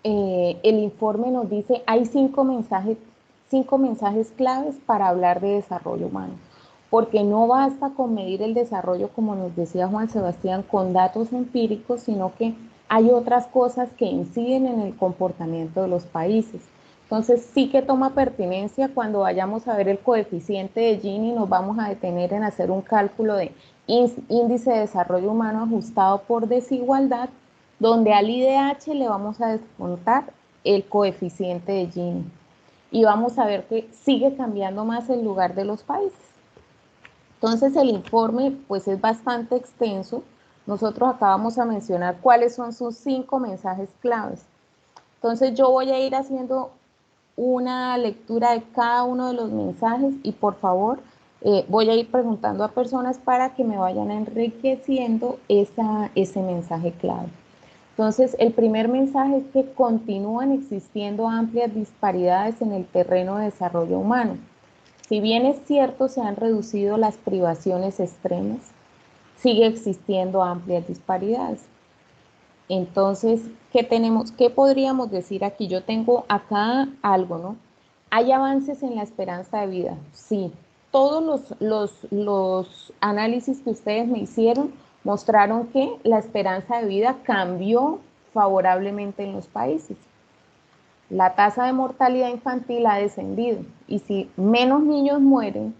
el informe nos dice, hay cinco mensajes claves para hablar de desarrollo humano, porque no basta con medir el desarrollo, como nos decía Juan Sebastián, con datos empíricos, sino que hay otras cosas que inciden en el comportamiento de los países. Entonces sí que toma pertinencia cuando vayamos a ver el coeficiente de Gini, nos vamos a detener en hacer un cálculo de índice de desarrollo humano ajustado por desigualdad, donde al IDH le vamos a descontar el coeficiente de Gini. Y vamos a ver que sigue cambiando más el lugar de los países. Entonces el informe pues es bastante extenso. Nosotros acá vamos a mencionar cuáles son sus 5 mensajes claves. Entonces yo voy a ir haciendo una lectura de cada uno de los mensajes y por favor voy a ir preguntando a personas para que me vayan enriqueciendo ese mensaje clave. Entonces, el primer mensaje es que continúan existiendo amplias disparidades en el terreno de desarrollo humano. Si bien es cierto, se han reducido las privaciones extremas, sigue existiendo amplias disparidades. Entonces, ¿qué podríamos decir aquí? Yo tengo acá algo, ¿no? ¿Hay avances en la esperanza de vida? Sí. Todos los análisis que ustedes me hicieron mostraron que la esperanza de vida cambió favorablemente en los países. La tasa de mortalidad infantil ha descendido y si menos niños mueren,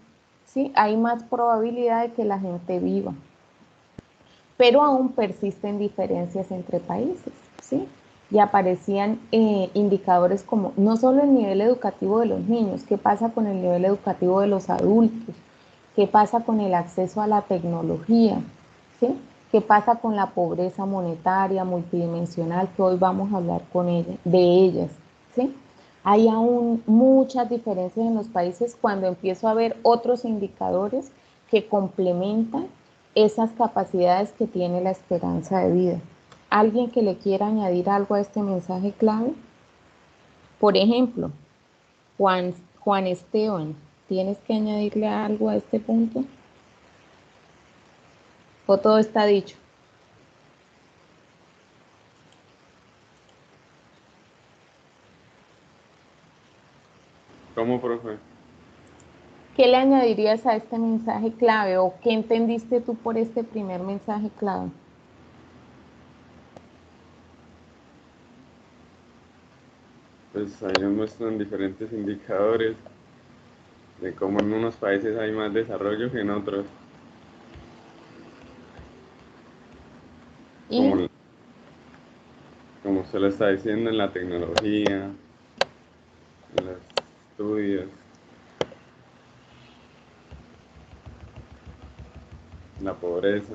¿sí? Hay más probabilidad de que la gente viva, pero aún persisten diferencias entre países, ¿sí? Y aparecían indicadores como no solo el nivel educativo de los niños, qué pasa con el nivel educativo de los adultos, qué pasa con el acceso a la tecnología, ¿sí? ¿Qué pasa con la pobreza monetaria multidimensional que hoy vamos a hablar de ellas, ¿sí? Hay aún muchas diferencias en los países cuando empiezo a ver otros indicadores que complementan esas capacidades que tiene la esperanza de vida. ¿Alguien que le quiera añadir algo a este mensaje clave? Por ejemplo, Juan Esteban, ¿tienes que añadirle algo a este punto? ¿O todo está dicho? ¿Cómo, profe? ¿Qué le añadirías a este mensaje clave o qué entendiste tú por este primer mensaje clave? Pues ahí nos muestran diferentes indicadores de cómo en unos países hay más desarrollo que en otros, Y como, como usted lo está diciendo, en la tecnología, en los estudios, en la pobreza,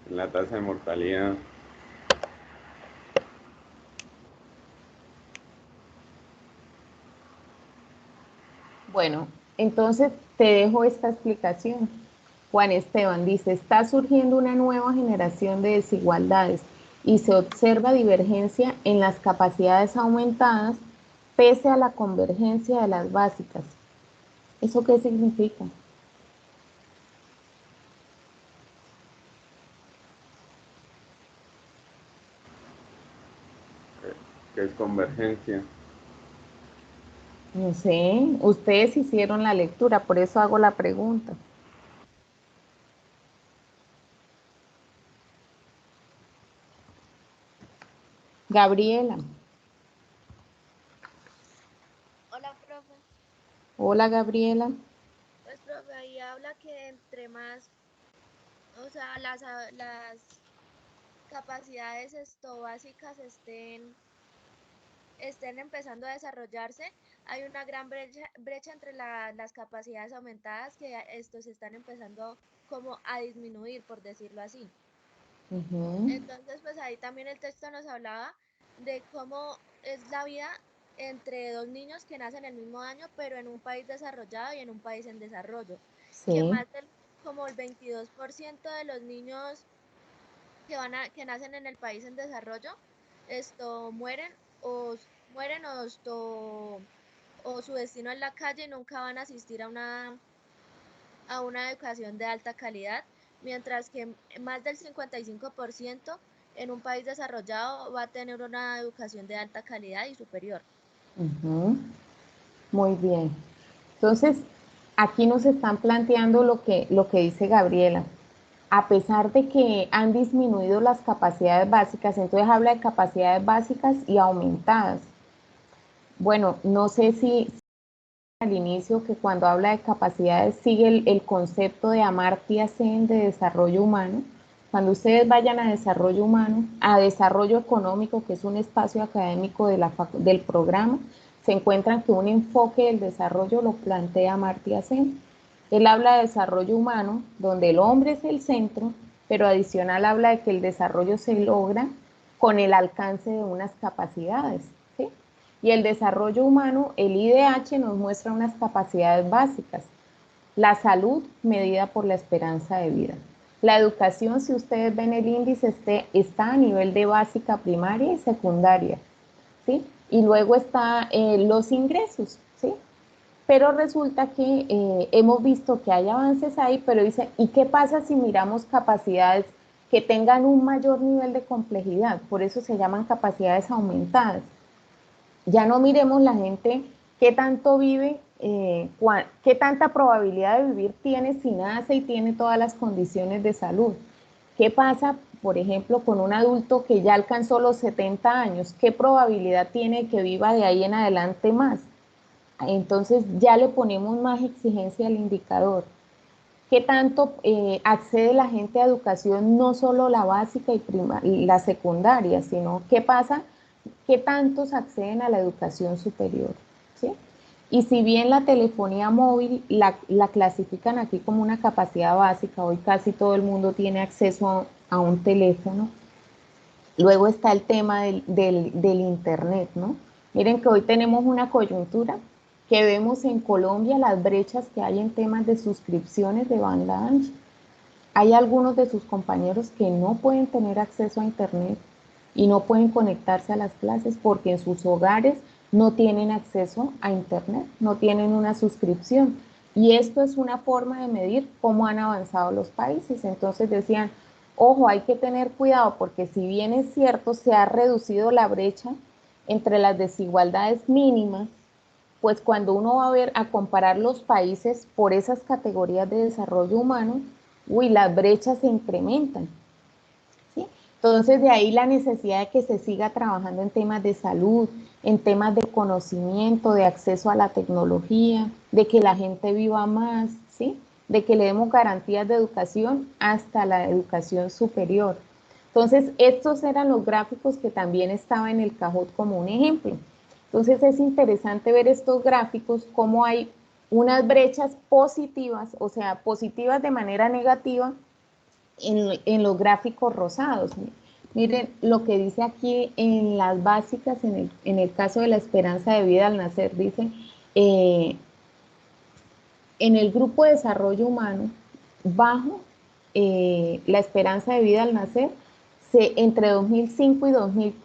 en la tasa de mortalidad. bueno, entonces te dejo esta explicación. Juan Esteban dice, está surgiendo una nueva generación de desigualdades y se observa divergencia en las capacidades aumentadas pese a la convergencia de las básicas. ¿Eso qué significa? Que es convergencia. No sé, ustedes hicieron la lectura, por eso hago la pregunta. Gabriela, Hola, profe. hola Gabriela. Pues, profe, ahí habla que entre más, o sea, las capacidades básicas estén empezando a desarrollarse, hay una gran brecha entre las capacidades aumentadas que estos están empezando como a disminuir, por decirlo así. Ujú. Entonces, pues ahí también el texto nos hablaba de cómo es la vida entre dos niños que nacen el mismo año, pero en un país desarrollado y en un país en desarrollo, que Sí, como el 22% de los niños que nacen en el país en desarrollo, esto mueren o su destino es la calle y nunca van a asistir a una educación de alta calidad, mientras que más del 55% en un país desarrollado va a tener una educación de alta calidad y superior. Ujú. Muy bien. Entonces, aquí nos están planteando lo que dice Gabriela. A pesar de que han disminuido las capacidades básicas, entonces habla de capacidades básicas y aumentadas. Bueno, no sé si al inicio que cuando habla de capacidades sigue el concepto de Amartya Sen de desarrollo humano. Cuando ustedes vayan a desarrollo humano, a desarrollo económico, que es un espacio académico del programa, se encuentran que un enfoque del desarrollo lo plantea Amartya Sen. Él habla de desarrollo humano, donde el hombre es el centro, pero adicional habla de que el desarrollo se logra con el alcance de unas capacidades, ¿sí? Y el desarrollo humano, el IDH nos muestra unas capacidades básicas. La salud medida por la esperanza de vida. La educación, si ustedes ven el índice, está a nivel de básica primaria y secundaria, ¿sí? Y luego está los ingresos, ¿sí? Pero resulta que hemos visto que hay avances ahí, pero dice, ¿y qué pasa si miramos capacidades que tengan un mayor nivel de complejidad? Por eso se llaman capacidades aumentadas. Ya no miremos la gente qué tanto vive, qué tanta probabilidad de vivir tiene si nace y tiene todas las condiciones de salud. ¿Qué pasa, por ejemplo, con un adulto que ya alcanzó los 70 años? ¿Qué probabilidad tiene que viva de ahí en adelante más? Entonces ya le ponemos más exigencia al indicador. ¿Qué tanto accede la gente a educación, no solo la básica y la secundaria, sino qué pasa, qué tantos acceden a la educación superior? ¿Sí? Y si bien la telefonía móvil la clasifican aquí como una capacidad básica, hoy casi todo el mundo tiene acceso a un teléfono, luego está el tema del Internet, ¿no? Miren que hoy tenemos una coyuntura que vemos en Colombia las brechas que hay en temas de suscripciones de banda ancha. Hay algunos de sus compañeros que no pueden tener acceso a Internet y no pueden conectarse a las clases porque en sus hogares no tienen acceso a Internet, no tienen una suscripción. Y esto es una forma de medir cómo han avanzado los países. Entonces decían, ojo, hay que tener cuidado porque si bien es cierto, se ha reducido la brecha entre las desigualdades mínimas, pues cuando uno va a ver a comparar los países por esas categorías de desarrollo humano, uy, las brechas se incrementan, ¿sí? Entonces de ahí la necesidad de que se siga trabajando en temas de salud, en temas de conocimiento, de acceso a la tecnología, de que la gente viva más, ¿sí? De que le demos garantías de educación hasta la educación superior. Entonces, estos eran los gráficos que también estaban en el Kahoot como un ejemplo. Entonces, es interesante ver estos gráficos, cómo hay unas brechas positivas, o sea, positivas de manera negativa en los gráficos rosados. Miren lo que dice aquí en las básicas, en el caso de la esperanza de vida al nacer, dice, eh, en el grupo de desarrollo humano, bajo la esperanza de vida al nacer, entre 2005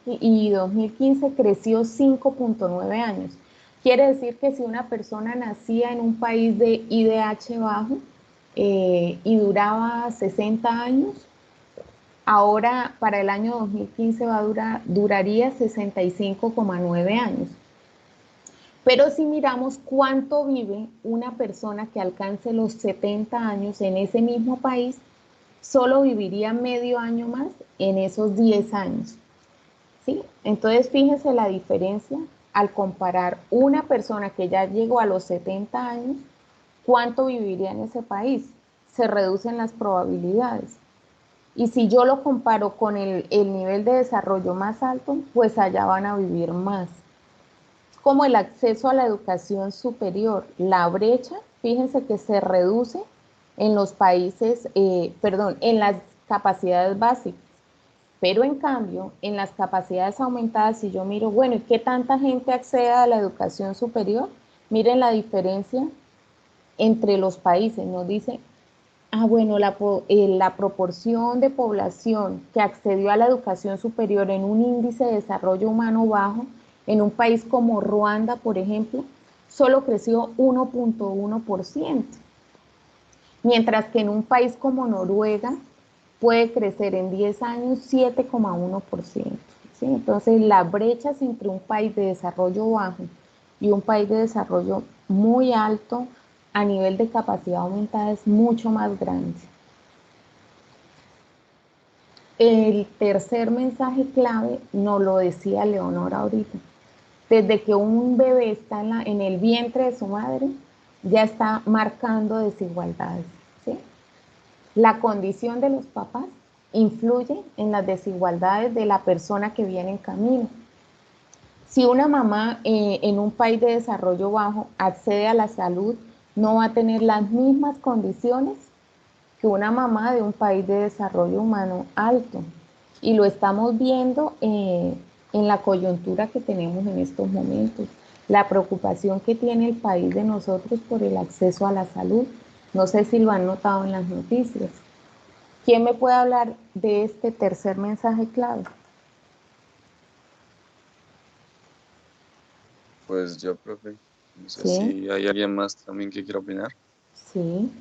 y 2015 creció 5.9 años. Quiere decir que si una persona nacía en un país de IDH bajo y duraba 60 años, ahora para el año 2015 duraría 65,9 años. Pero si miramos cuánto vive una persona que alcance los 70 años en ese mismo país, solo viviría medio año más en esos 10 años, ¿sí? Entonces fíjense la diferencia al comparar una persona que ya llegó a los 70 años, ¿cuánto viviría en ese país? Se reducen las probabilidades. Y si yo lo comparo con el nivel de desarrollo más alto, pues allá van a vivir más. Como el acceso a la educación superior, la brecha, fíjense que se reduce en los países, en las capacidades básicas, pero en cambio, en las capacidades aumentadas, si yo miro, bueno, ¿y qué tanta gente accede a la educación superior? Miren la diferencia entre los países, nos dice, bueno, la proporción de población que accedió a la educación superior en un índice de desarrollo humano bajo, en un país como Ruanda, por ejemplo, solo creció 1.1%, mientras que en un país como Noruega puede crecer en 10 años 7,1%. ¿Sí? Entonces, las brechas entre un país de desarrollo bajo y un país de desarrollo muy alto a nivel de capacidad aumentada es mucho más grande. El tercer mensaje clave nos lo decía Leonora ahorita. Desde que un bebé está en el vientre de su madre, ya está marcando desigualdades. ¿Sí? La condición de los papás influye en las desigualdades de la persona que viene en camino. Si una mamá en un país de desarrollo bajo accede a la salud, no va a tener las mismas condiciones que una mamá de un país de desarrollo humano alto. Y lo estamos viendo en la coyuntura que tenemos en estos momentos. La preocupación que tiene el país de nosotros por el acceso a la salud. No sé si lo han notado en las noticias. ¿Quién me puede hablar de este tercer mensaje clave? Pues yo, profe, no sé Sí, si hay alguien más también que quiera opinar. sí.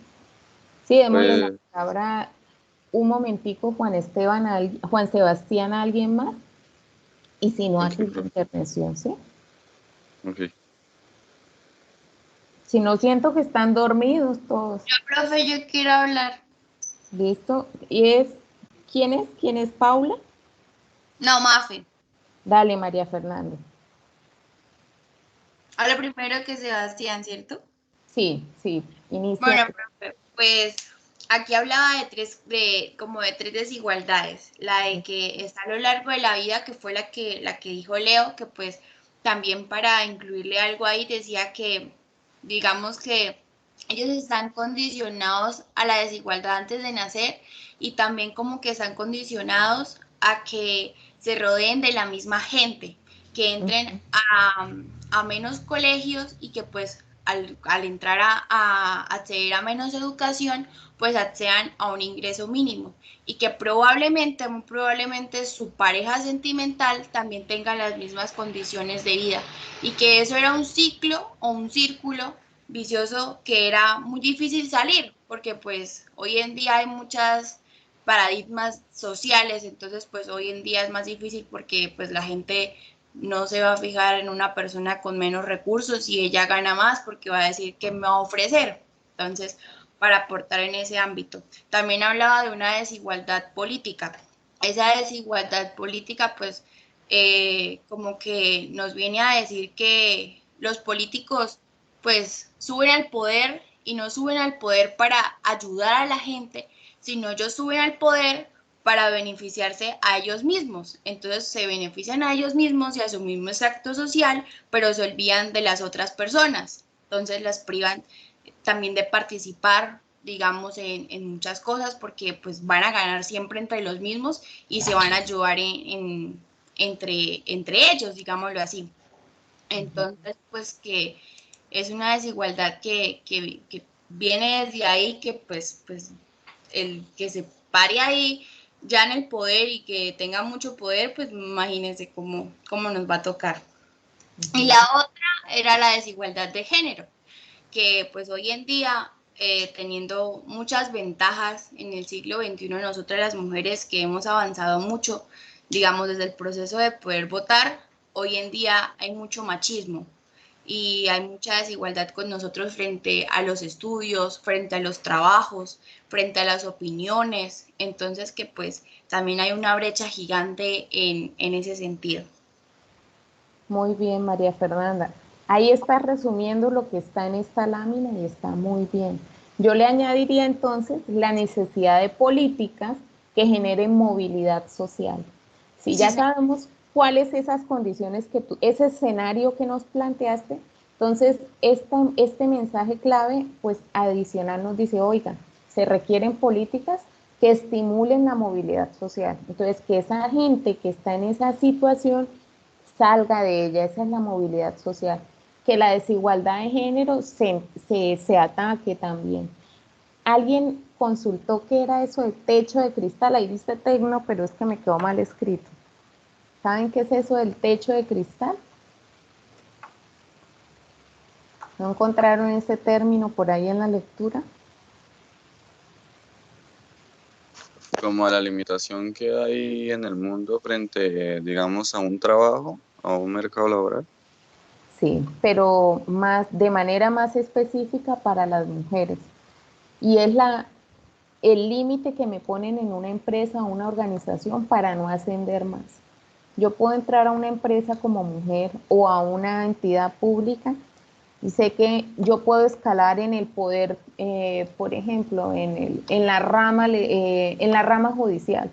Sí, démosle la Pues, palabra un momentico, Juan Sebastián, a alguien más, y si no, ok, hace la profe, intervención, ¿sí? ok. Si no, siento que están dormidos todos. Profe, yo quiero hablar. ¿Listo? ¿Quién es? ¿Quién es Paula? No, Mafe. Dale, María Fernanda. Habla primero que Sebastián, ¿cierto? Sí, sí, inicia. Bueno, profe, pues aquí hablaba como de tres desigualdades. La de que está a lo largo de la vida, que fue la que dijo Leo, que pues también para incluirle algo ahí decía que, digamos que ellos están condicionados a la desigualdad antes de nacer y también como que están condicionados a que se rodeen de la misma gente, que entren a menos colegios y que pues al entrar a acceder a menos educación, pues accedan a un ingreso mínimo y que probablemente, muy probablemente su pareja sentimental también tenga las mismas condiciones de vida y que eso era un ciclo o un círculo vicioso que era muy difícil salir porque pues hoy en día hay muchas paradigmas sociales, entonces pues hoy en día es más difícil porque pues la gente no se va a fijar en una persona con menos recursos y ella gana más porque va a decir qué me va a ofrecer. Entonces, para aportar en ese ámbito. También hablaba de una desigualdad política. Esa desigualdad política, pues, como que nos viene a decir que los políticos, pues, suben al poder y no suben al poder para ayudar a la gente, sino ellos suben al poder para beneficiarse a ellos mismos. Entonces se benefician a ellos mismos y a su mismo extracto social, pero se olvidan de las otras personas. Entonces las privan también de participar, digamos, en muchas cosas porque pues van a ganar siempre entre los mismos y se van a ayudar entre ellos, digámoslo así. Entonces, pues que es una desigualdad que viene desde ahí, que pues el que se pare ahí ya en el poder y que tenga mucho poder, pues imagínense cómo nos va a tocar. Y la otra era la desigualdad de género, que pues hoy en día, teniendo muchas ventajas en el siglo XXI, nosotras las mujeres que hemos avanzado mucho, digamos, desde el proceso de poder votar, hoy en día hay mucho machismo y hay mucha desigualdad con nosotros frente a los estudios, frente a los trabajos, frente a las opiniones, entonces que pues también hay una brecha gigante en ese sentido. Muy bien, María Fernanda. Ahí está resumiendo lo que está en esta lámina y está muy bien. Yo le añadiría entonces la necesidad de políticas que generen movilidad social. Si Sí, ya sabemos cuáles esas condiciones ese escenario que nos planteaste, entonces este mensaje clave, pues adicional nos dice, oiga, se requieren políticas que estimulen la movilidad social. Entonces, que esa gente que está en esa situación salga de ella, esa es la movilidad social. Que la desigualdad de género se ataque también. Alguien consultó qué era eso de techo de cristal, ahí dice tecno, pero es que me quedó mal escrito. ¿Saben qué es eso del techo de cristal? ¿No encontraron ese término por ahí en la lectura? como a la limitación que hay en el mundo frente, digamos, a un trabajo, a un mercado laboral. Sí, pero más, de manera más específica para las mujeres. Y es el límite que me ponen en una empresa o una organización para no ascender más. Yo puedo entrar a una empresa como mujer o a una entidad pública y sé que yo puedo escalar en el poder, por ejemplo, en la rama judicial,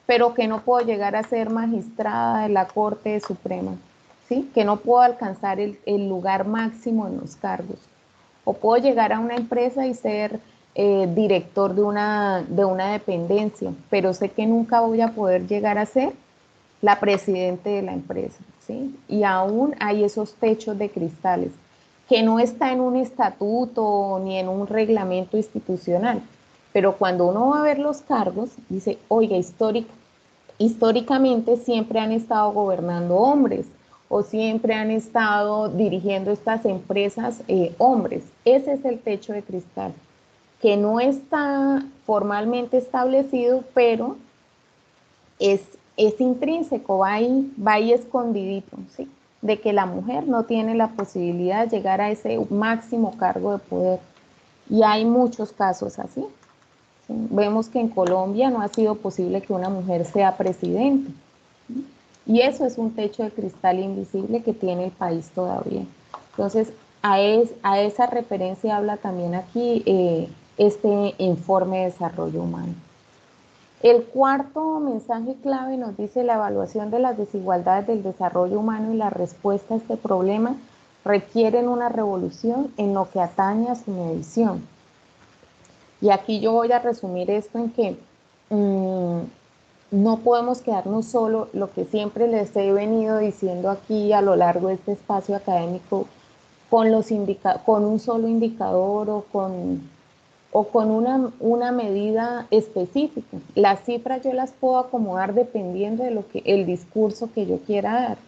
pero que no puedo llegar a ser magistrada de la Corte Suprema, ¿sí? Que no puedo alcanzar el lugar máximo en los cargos. O puedo llegar a una empresa y ser director de una dependencia, pero sé que nunca voy a poder llegar a ser la presidente de la empresa, ¿sí? Y aún hay esos techos de cristales, que no está en un estatuto ni en un reglamento institucional, pero cuando uno va a ver los cargos, dice, oiga, históricamente siempre han estado gobernando hombres o siempre han estado dirigiendo estas empresas hombres. Ese es el techo de cristal, que no está formalmente establecido, pero es intrínseco, va ahí escondidito, ¿sí? De que la mujer no tiene la posibilidad de llegar a ese máximo cargo de poder. Y hay muchos casos así. ¿Sí? Vemos que en Colombia no ha sido posible que una mujer sea presidente. ¿Sí? Y eso es un techo de cristal invisible que tiene el país todavía. Entonces, a esa referencia habla también aquí este informe de desarrollo humano. El cuarto mensaje clave nos dice: la evaluación de las desigualdades del desarrollo humano y la respuesta a este problema requieren una revolución en lo que atañe a su medición. Y aquí yo voy a resumir esto en que no podemos quedarnos solo, lo que siempre les he venido diciendo aquí a lo largo de este espacio académico, con un solo indicador o con una medida específica. Las cifras yo las puedo acomodar dependiendo de el discurso que yo quiera dar.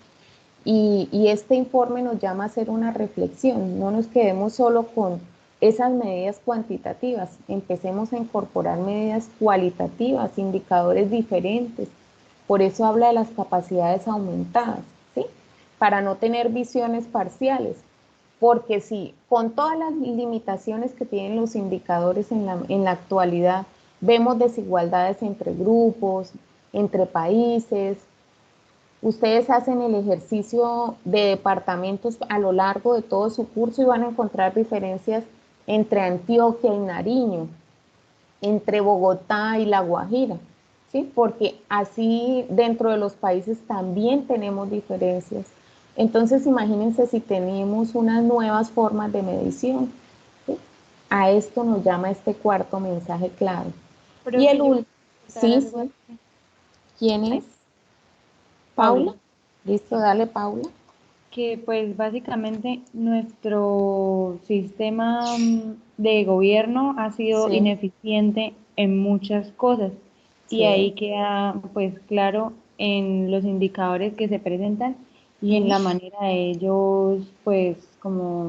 Y este informe nos llama a hacer una reflexión. No nos quedemos solo con esas medidas cuantitativas. Empecemos a incorporar medidas cualitativas, indicadores diferentes. Por eso habla de las capacidades aumentadas, ¿sí? Para no tener visiones parciales. Porque si con todas las limitaciones que tienen los indicadores en la actualidad, vemos desigualdades entre grupos, entre países, ustedes hacen el ejercicio de departamentos a lo largo de todo su curso y van a encontrar diferencias entre Antioquia y Nariño, entre Bogotá y La Guajira, ¿sí? Porque así dentro de los países también tenemos diferencias. Entonces, imagínense si tenemos unas nuevas formas de medición, ¿sí? A esto nos llama este cuarto mensaje clave. Pero Y el yo último, preguntar sí, algo sí. así. ¿Quién Ay, es? Paula. Paula, Listo, sí. dale, Paula. Que pues básicamente nuestro sistema de gobierno ha sido Sí, ineficiente en muchas cosas y sí. ahí queda pues claro en los indicadores que se presentan y en ¿Mm? la manera de ellos pues como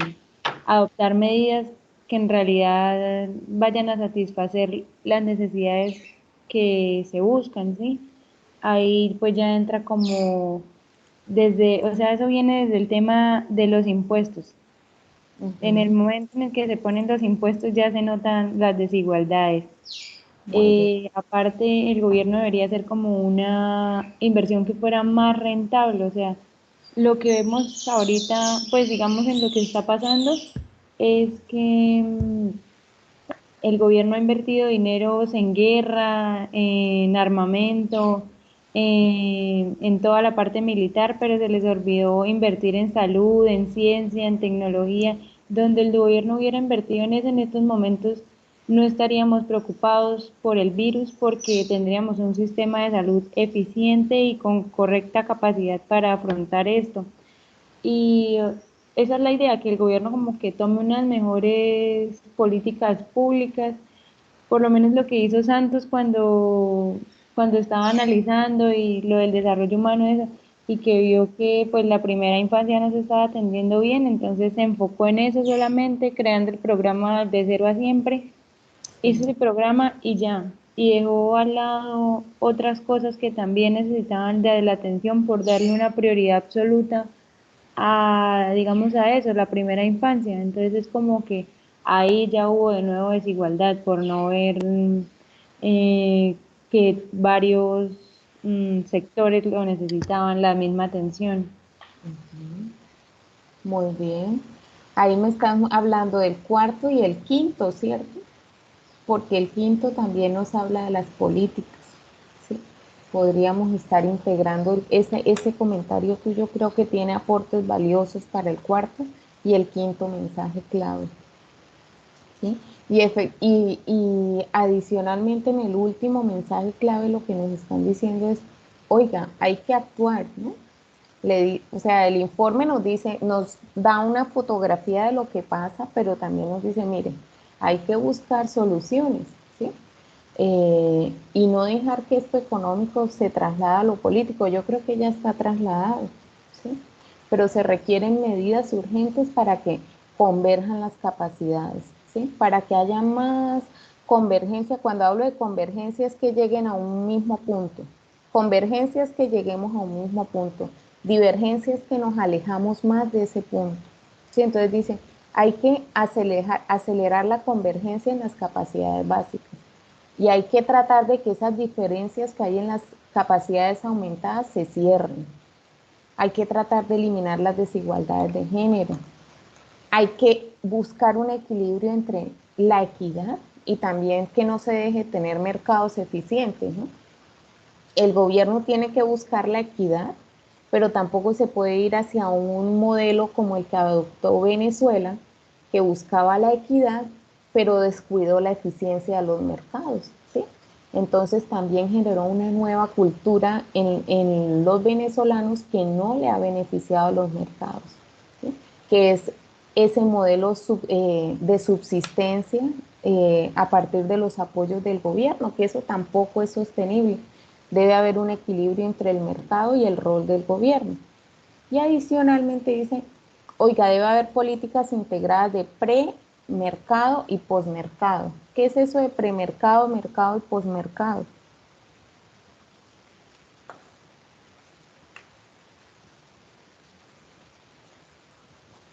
adoptar medidas que en realidad vayan a satisfacer las necesidades que se buscan, ¿sí? Ahí pues ya entra como desde, o sea, eso viene desde el tema de los impuestos. En el Ujú. momento en el que se ponen los impuestos ya se notan las desigualdades. Muy bien. Aparte, el gobierno debería hacer como una inversión que fuera más rentable, o sea, lo que vemos ahorita, pues digamos en lo que está pasando, es que el gobierno ha invertido dineros en guerra, en armamento, en toda la parte militar, pero se les olvidó invertir en salud, en ciencia, en tecnología. Donde el gobierno hubiera invertido en eso en estos momentos, no estaríamos preocupados por el virus porque tendríamos un sistema de salud eficiente y con correcta capacidad para afrontar esto. Y esa es la idea, que el gobierno como que tome unas mejores políticas públicas, por lo menos lo que hizo Santos cuando estaba analizando y lo del desarrollo humano eso, y que vio que pues la primera infancia no se estaba atendiendo bien, entonces se enfocó en eso solamente, creando el programa de cero a siempre, hizo el programa y ya. y dejó al lado otras cosas que también necesitaban de la atención por darle una prioridad absoluta a, digamos, a eso, la primera infancia. Entonces es como que ahí ya hubo de nuevo desigualdad por no ver eh, que varios sectores lo necesitaban la misma atención. Muy bien. Ahí me están hablando del cuarto y el quinto, ¿cierto? Porque el quinto también nos habla de las políticas, ¿sí? Podríamos estar integrando ese comentario tuyo, creo que tiene aportes valiosos para el cuarto y el quinto mensaje clave, ¿sí? Y adicionalmente en el último mensaje clave lo que nos están diciendo es, oiga, hay que actuar, ¿no? O sea, el informe nos dice, nos da una fotografía de lo que pasa, pero también nos dice, mire, hay que buscar soluciones, ¿sí? Y no dejar que esto económico se traslade a lo político. Yo creo que ya está trasladado, ¿sí? Pero se requieren medidas urgentes para que converjan las capacidades, ¿sí? Para que haya más convergencia. Cuando hablo de convergencia es que lleguen a un mismo punto. Convergencia es que lleguemos a un mismo punto. Divergencia es que nos alejamos más de ese punto, ¿sí? Entonces dice, hay que acelerar la convergencia en las capacidades básicas. Y hay que tratar de que esas diferencias que hay en las capacidades aumentadas se cierren. Hay que tratar de eliminar las desigualdades de género. Hay que buscar un equilibrio entre la equidad y también que no se deje tener mercados eficientes, ¿no? El gobierno tiene que buscar la equidad, pero tampoco se puede ir hacia un modelo como el que adoptó Venezuela, que buscaba la equidad, pero descuidó la eficiencia de los mercados, ¿sí? Entonces también generó una nueva cultura en los venezolanos que no le ha beneficiado a los mercados, ¿sí? Que es ese modelo de subsistencia a partir de los apoyos del gobierno, que eso tampoco es sostenible. Debe haber un equilibrio entre el mercado y el rol del gobierno. Y adicionalmente dice, oiga, debe haber políticas integradas de premercado y posmercado. ¿Qué es eso de premercado, mercado y posmercado?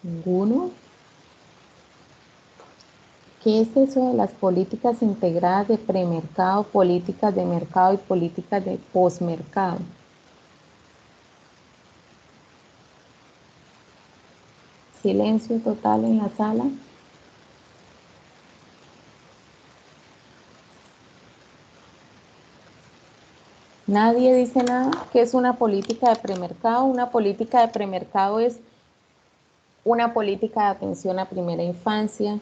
¿Ninguno? ¿Qué es eso de las políticas integradas de premercado, políticas de mercado y políticas de posmercado? Silencio total en la sala. Nadie dice nada. ¿Qué es una política de premercado? Una política de premercado es una política de atención a primera infancia,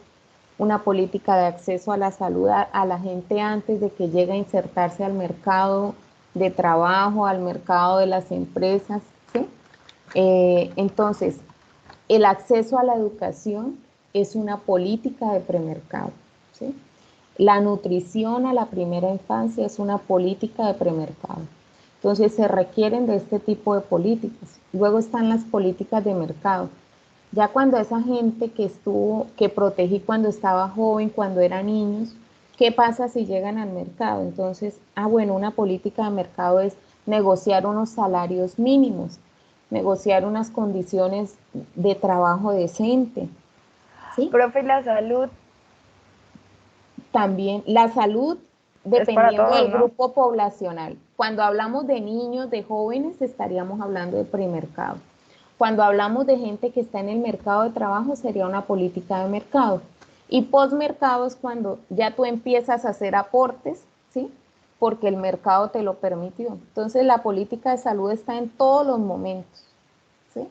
una política de acceso a la salud a la gente antes de que llegue a insertarse al mercado de trabajo, al mercado de las empresas, ¿sí? Entonces, el acceso a la educación es una política de premercado, ¿sí? La nutrición a la primera infancia es una política de premercado. Entonces se requieren de este tipo de políticas. Luego están las políticas de mercado. Ya cuando esa gente que protegí cuando estaba joven, cuando eran niños, ¿qué pasa si llegan al mercado? Entonces, bueno, una política de mercado es negociar unos salarios mínimos, negociar unas condiciones de trabajo decente, ¿sí? Profe, la salud También la salud, es para dependiendo todos, del ¿no? grupo poblacional. Cuando hablamos de niños, de jóvenes, estaríamos hablando de premercado. Cuando hablamos de gente que está en el mercado de trabajo, sería una política de mercado. Y postmercado es cuando ya tú empiezas a hacer aportes, ¿sí? Porque el mercado te lo permitió. Entonces la política de salud está en todos los momentos, ¿sí?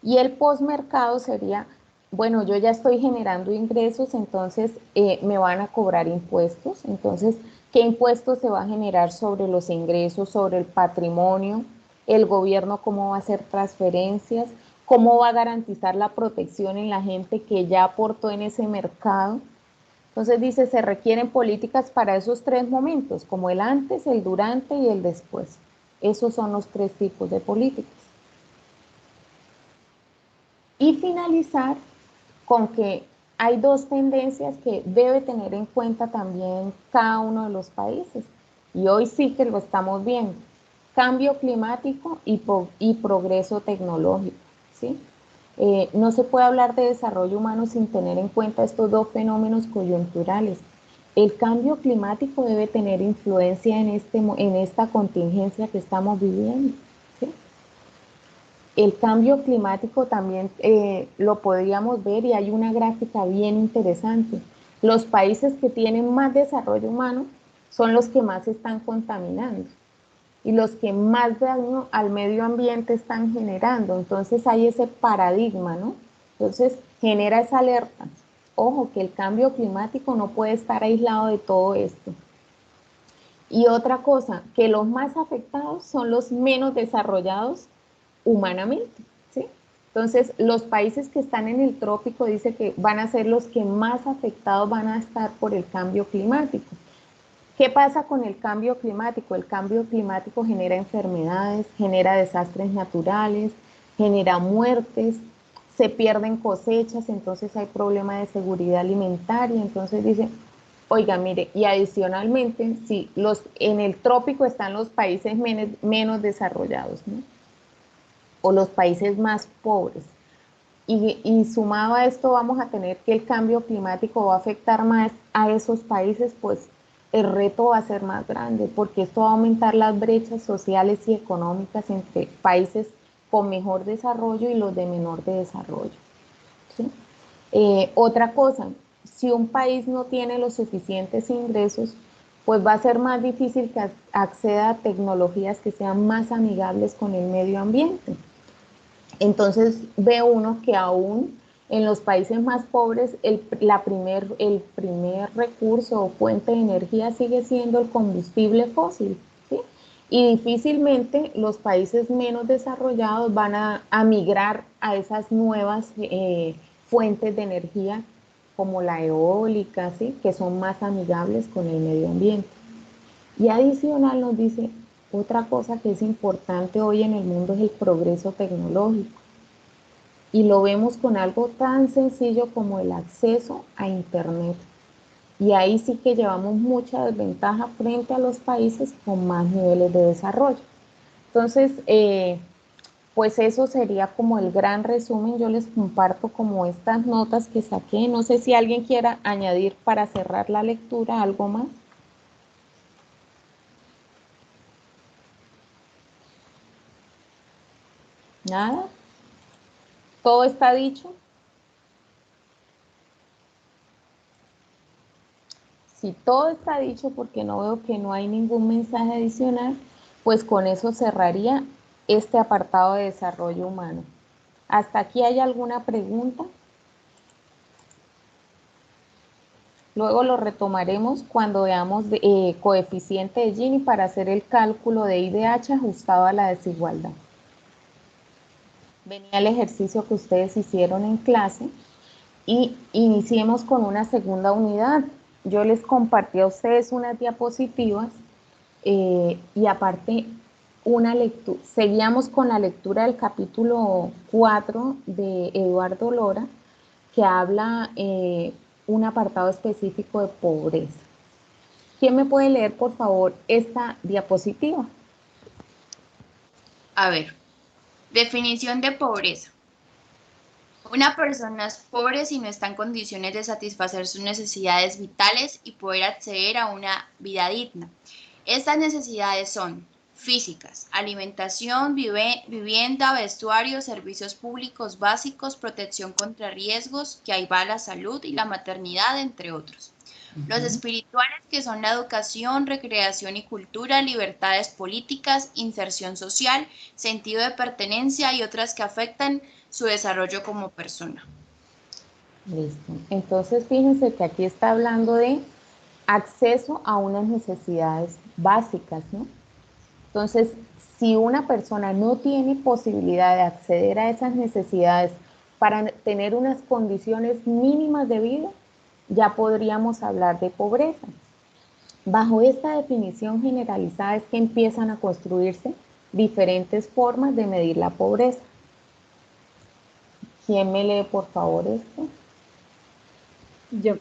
Y el postmercado sería, bueno, yo ya estoy generando ingresos, entonces me van a cobrar impuestos. Entonces, ¿qué impuestos se va a generar sobre los ingresos, sobre el patrimonio? El gobierno, ¿cómo va a hacer transferencias? ¿Cómo va a garantizar la protección en la gente que ya aportó en ese mercado? Entonces dice, se requieren políticas para esos tres momentos, como el antes, el durante y el después. Esos son los tres tipos de políticas. Y finalizar con que hay dos tendencias que debe tener en cuenta también cada uno de los países, y hoy sí que lo estamos viendo: cambio climático y progreso tecnológico, ¿sí? No se puede hablar de desarrollo humano sin tener en cuenta estos dos fenómenos coyunturales. El cambio climático debe tener influencia en esta contingencia que estamos viviendo, ¿sí? El cambio climático también lo podríamos ver, y hay una gráfica bien interesante. Los países que tienen más desarrollo humano son los que más están contaminando y los que más daño al medio ambiente están generando. Entonces hay ese paradigma, ¿no? Entonces genera esa alerta. Ojo, que el cambio climático no puede estar aislado de todo esto. Y otra cosa, que los más afectados son los menos desarrollados humanamente, ¿sí? Entonces, los países que están en el trópico dice que van a ser los que más afectados van a estar por el cambio climático. ¿Qué pasa con el cambio climático? El cambio climático genera enfermedades, genera desastres naturales, genera muertes, se pierden cosechas, entonces hay problema de seguridad alimentaria. Entonces dicen, oiga, mire, y adicionalmente, sí, en el trópico están los países menos desarrollados, ¿no? O los países más pobres. Y sumado a esto vamos a tener que el cambio climático va a afectar más a esos países, pues el reto va a ser más grande, porque esto va a aumentar las brechas sociales y económicas entre países con mejor desarrollo y los de menor desarrollo, ¿sí? Otra cosa, si un país no tiene los suficientes ingresos, pues va a ser más difícil que acceda a tecnologías que sean más amigables con el medio ambiente. Entonces ve uno que aún en los países más pobres el primer recurso o fuente de energía sigue siendo el combustible fósil, ¿sí? Y difícilmente los países menos desarrollados van a migrar a esas nuevas fuentes de energía como la eólica, ¿sí? Que son más amigables con el medio ambiente. Y adicional nos dice, otra cosa que es importante hoy en el mundo es el progreso tecnológico. Y lo vemos con algo tan sencillo como el acceso a Internet. Y ahí sí que llevamos mucha desventaja frente a los países con más niveles de desarrollo. Entonces, pues eso sería como el gran resumen. Yo les comparto como estas notas que saqué. No sé si alguien quiera añadir para cerrar la lectura algo más. Nada. Todo está dicho. Si todo está dicho, porque no veo que no hay ningún mensaje adicional, pues con eso cerraría este apartado de desarrollo humano. ¿Hasta aquí hay alguna pregunta? Luego lo retomaremos cuando veamos coeficiente de Gini para hacer el cálculo de IDH ajustado a la desigualdad. Venía el ejercicio que ustedes hicieron en clase y iniciemos con una segunda unidad. Yo les compartí a ustedes unas diapositivas y aparte una lectura. Seguíamos con la lectura del capítulo 4 de Eduardo Lora, que habla un apartado específico de pobreza. ¿Quién me puede leer, por favor, esta diapositiva? A ver, definición de pobreza. Una persona es pobre si no está en condiciones de satisfacer sus necesidades vitales y poder acceder a una vida digna. Estas necesidades son físicas: alimentación, vivienda, vestuario, servicios públicos básicos, protección contra riesgos, que ahí va la salud y la maternidad, entre otros. Los espirituales, que son la educación, recreación y cultura, libertades políticas, inserción social, sentido de pertenencia y otras que afectan su desarrollo como persona. Listo. Entonces, fíjense que aquí está hablando de acceso a unas necesidades básicas, ¿no? Entonces, si una persona no tiene posibilidad de acceder a esas necesidades para tener unas condiciones mínimas de vida, ya podríamos hablar de pobreza. Bajo esta definición generalizada es que empiezan a construirse diferentes formas de medir la pobreza. ¿Quién me lee, por favor, esto? Yo,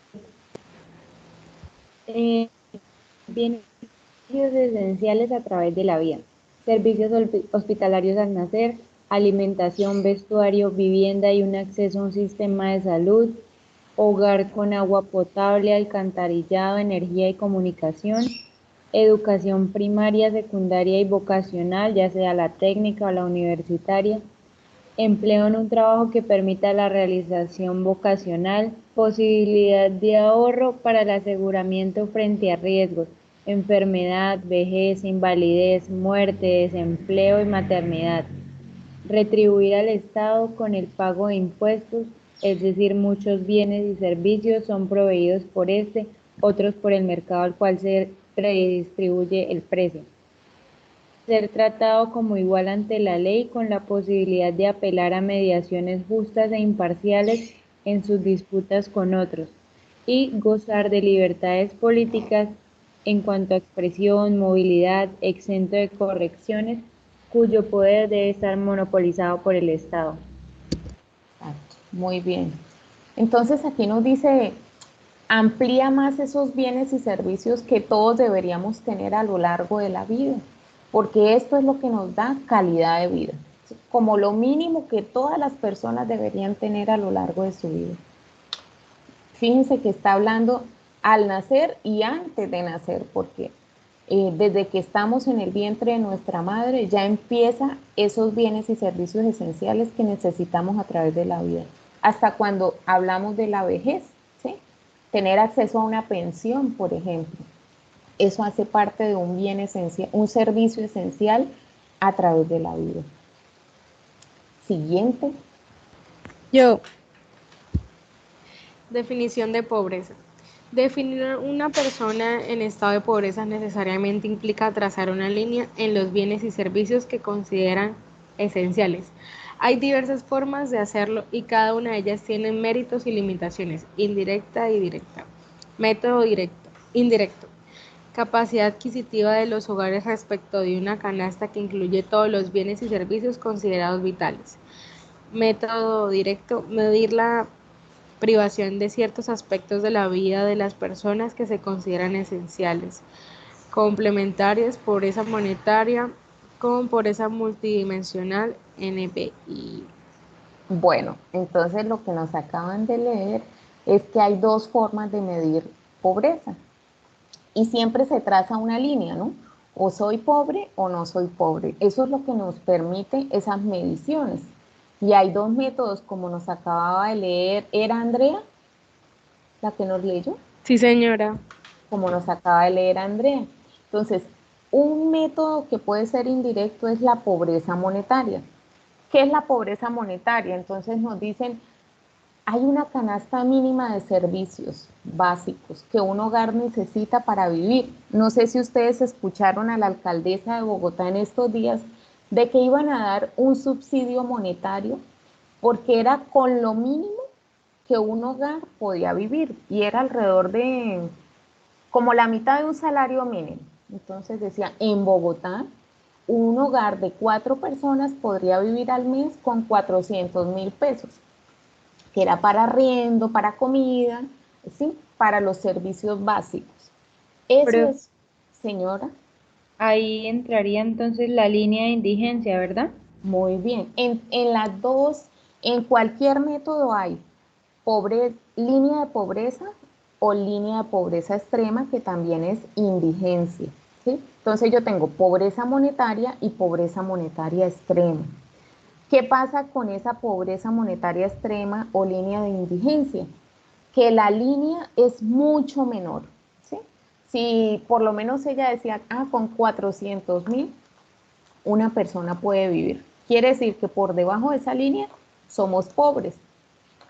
eh, bienes esenciales a través de la vida. Servicios hospitalarios al nacer, alimentación, vestuario, vivienda y un acceso a un sistema de salud, hogar con agua potable, alcantarillado, energía y comunicación, educación primaria, secundaria y vocacional, ya sea la técnica o la universitaria, empleo en un trabajo que permita la realización vocacional, posibilidad de ahorro para el aseguramiento frente a riesgos, enfermedad, vejez, invalidez, muerte, desempleo y maternidad. Retribuir al Estado con el pago de impuestos, es decir, muchos bienes y servicios son proveídos por este, otros por el mercado al cual se redistribuye el precio. Ser tratado como igual ante la ley con la posibilidad de apelar a mediaciones justas e imparciales en sus disputas con otros y gozar de libertades políticas en cuanto a expresión, movilidad, exento de correcciones, cuyo poder debe estar monopolizado por el Estado. Exacto, muy bien. Entonces aquí nos dice, amplía más esos bienes y servicios que todos deberíamos tener a lo largo de la vida, porque esto es lo que nos da calidad de vida, como lo mínimo que todas las personas deberían tener a lo largo de su vida. Fíjense que está hablando al nacer y antes de nacer, porque desde que estamos en el vientre de nuestra madre ya empieza esos bienes y servicios esenciales que necesitamos a través de la vida. Hasta cuando hablamos de la vejez, ¿sí? Tener acceso a una pensión, por ejemplo. Eso hace parte de un bien esencial, un servicio esencial a través de la vida. Siguiente. Yo, definición de pobreza. Definir una persona en estado de pobreza necesariamente implica trazar una línea en los bienes y servicios que consideran esenciales. Hay diversas formas de hacerlo y cada una de ellas tiene méritos y limitaciones, indirecta y directa. Método directo, indirecto. Capacidad adquisitiva de los hogares respecto de una canasta que incluye todos los bienes y servicios considerados vitales. Método directo, medir la privación de ciertos aspectos de la vida de las personas que se consideran esenciales. Complementarias, pobreza monetaria con pobreza multidimensional, NPI. Bueno, entonces lo que nos acaban de leer es que hay dos formas de medir pobreza y siempre se traza una línea, ¿no? O soy pobre o no soy pobre. Eso es lo que nos permite esas mediciones. Y hay dos métodos, como nos acababa de leer, ¿era Andrea la que nos leyó? Sí, señora. Como nos acaba de leer Andrea. Entonces, un método que puede ser indirecto es la pobreza monetaria. ¿Qué es la pobreza monetaria? Entonces nos dicen, hay una canasta mínima de servicios básicos que un hogar necesita para vivir. No sé si ustedes escucharon a la alcaldesa de Bogotá en estos días de que iban a dar un subsidio monetario porque era con lo mínimo que un hogar podía vivir y era alrededor de como la mitad de un salario mínimo. Entonces decía, en Bogotá, un hogar de 4 personas podría vivir al mes con 400.000 pesos, que era para arriendo, para comida, ¿sí? Para los servicios básicos. Eso Pero es, señora. ahí entraría entonces la línea de indigencia, ¿verdad? Muy bien. En las dos, en cualquier método hay línea de pobreza o línea de pobreza extrema, que también es indigencia, ¿sí? Entonces yo tengo pobreza monetaria y pobreza monetaria extrema. ¿Qué pasa con esa pobreza monetaria extrema o línea de indigencia? Que la línea es mucho menor, ¿sí? Si por lo menos ella decía, con 400.000 una persona puede vivir. Quiere decir que por debajo de esa línea somos pobres.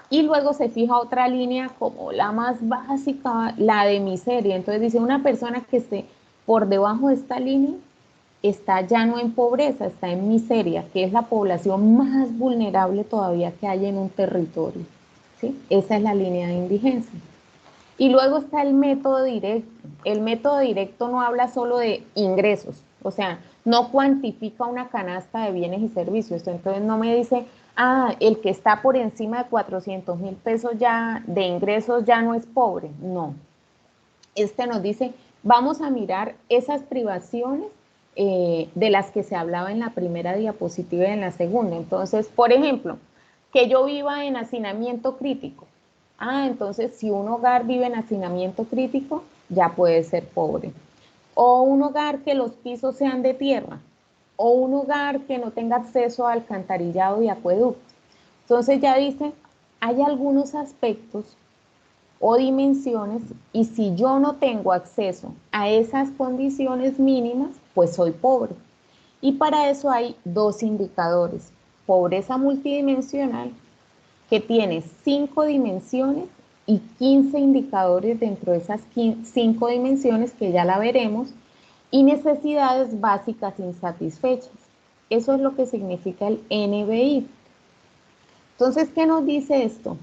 Y luego se fija otra línea como la más básica, la de miseria. Entonces dice, una persona que esté por debajo de esta línea está ya no en pobreza, está en miseria, que es la población más vulnerable todavía que hay en un territorio, ¿sí? Esa es la línea de indigencia. Y luego está el método directo. El método directo no habla solo de ingresos, o sea, no cuantifica una canasta de bienes y servicios. Entonces no me dice, ah, el que está por encima de 400.000 pesos ya de ingresos ya no es pobre. No. Este nos dice, vamos a mirar esas privaciones de las que se hablaba en la primera diapositiva y en la segunda. Entonces, por ejemplo, que yo viva en hacinamiento crítico. Ah, entonces si un hogar vive en hacinamiento crítico, ya puede ser pobre. O un hogar que los pisos sean de tierra, o un hogar que no tenga acceso a alcantarillado y acueducto. Entonces ya dice, hay algunos aspectos o dimensiones y si yo no tengo acceso a esas condiciones mínimas, pues soy pobre. Y para eso hay dos indicadores. Pobreza multidimensional, que tiene 5 dimensiones y 15 indicadores dentro de esas 5 dimensiones que ya la veremos, y necesidades básicas insatisfechas. Eso es lo que significa el NBI. Entonces, ¿qué nos dice esto?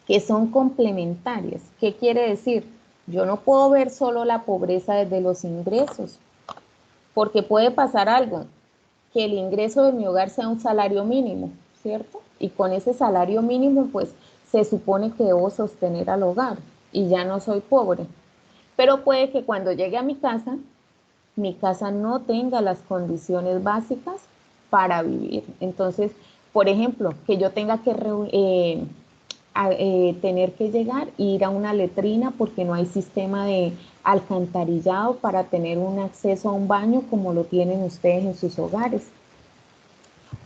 Que son complementarias. ¿Qué quiere decir? Yo no puedo ver solo la pobreza desde los ingresos, porque puede pasar algo, que el ingreso de mi hogar sea un salario mínimo, ¿cierto? Y con ese salario mínimo, pues, se supone que debo sostener al hogar y ya no soy pobre. Pero puede que cuando llegue a mi casa no tenga las condiciones básicas para vivir. Entonces, por ejemplo, que yo tenga que tener que llegar e ir a una letrina porque no hay sistema de alcantarillado para tener un acceso a un baño como lo tienen ustedes en sus hogares.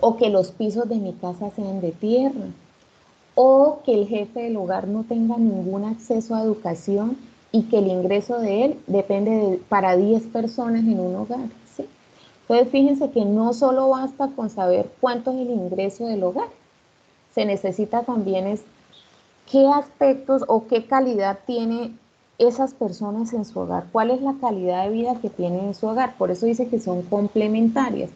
O que los pisos de mi casa sean de tierra. O que el jefe del hogar no tenga ningún acceso a educación y que el ingreso de él depende para 10 personas en un hogar, ¿sí? Entonces fíjense que no solo basta con saber cuánto es el ingreso del hogar, se necesita también es qué aspectos o qué calidad tiene esas personas en su hogar, cuál es la calidad de vida que tienen en su hogar, por eso dice que son complementarias.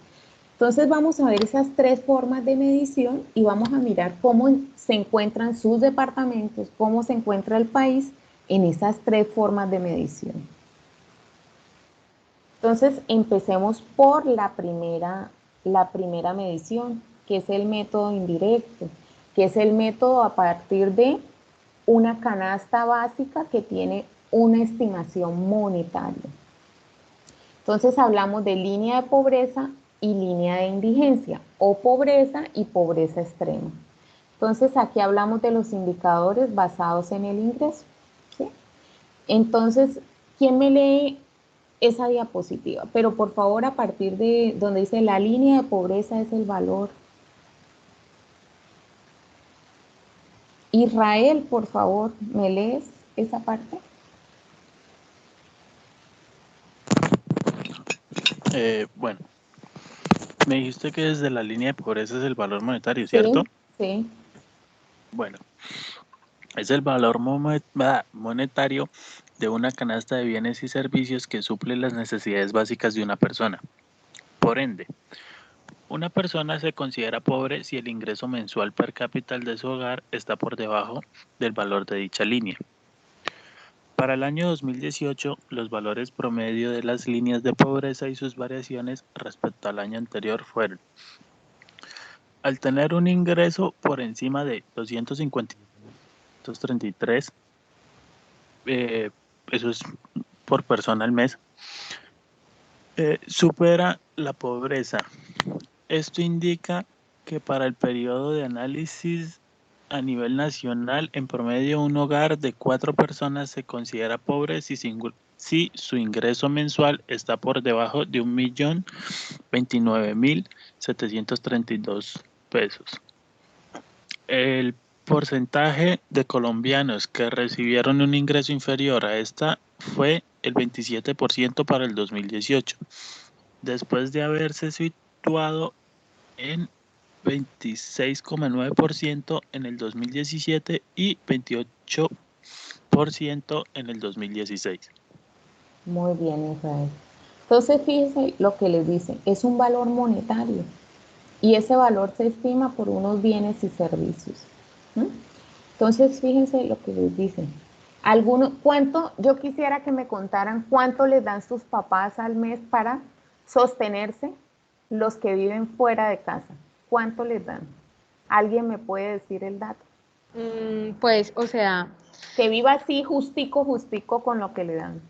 Entonces vamos a ver esas 3 formas de medición y vamos a mirar cómo se encuentran sus departamentos, cómo se encuentra el país en esas 3 formas de medición. Entonces empecemos por la primera medición, que es el método indirecto, que es el método a partir de una canasta básica que tiene una estimación monetaria. Entonces hablamos de línea de pobreza y línea de indigencia, o pobreza y pobreza extrema. Entonces aquí hablamos de los indicadores basados en el ingreso, ¿sí? Entonces, ¿quién me lee esa diapositiva? Pero por favor, a partir de donde dice la línea de pobreza es el valor. Israel, por favor, ¿me lees esa parte? Bueno, me dijiste que desde la línea de pobreza es el valor monetario, Sí, ¿cierto? sí. Bueno, es el valor monetario de una canasta de bienes y servicios que suple las necesidades básicas de una persona. Por ende, una persona se considera pobre si el ingreso mensual per cápita de su hogar está por debajo del valor de dicha línea. Para el año 2018, los valores promedio de las líneas de pobreza y sus variaciones respecto al año anterior fueron: al tener un ingreso por encima de 233, eso es por persona al mes, supera la pobreza. Esto indica que para el periodo de análisis a nivel nacional, en promedio, un hogar de 4 personas se considera pobre si su ingreso mensual está por debajo de 1.029.732 pesos. El porcentaje de colombianos que recibieron un ingreso inferior a esta fue el 27% para el 2018, después de haberse situado en 26,9% en el 2017 y 28% en el 2016. Muy bien, Israel. Entonces, fíjense lo que les dice, es un valor monetario y ese valor se estima por unos bienes y servicios. Entonces, fíjense lo que les dicen. Yo quisiera que me contaran cuánto les dan sus papás al mes para Sostenerse, los que viven fuera de casa, ¿cuánto les dan? ¿Alguien me puede decir el dato? Pues, o sea, Que viva así, justico, justico con lo que le dan.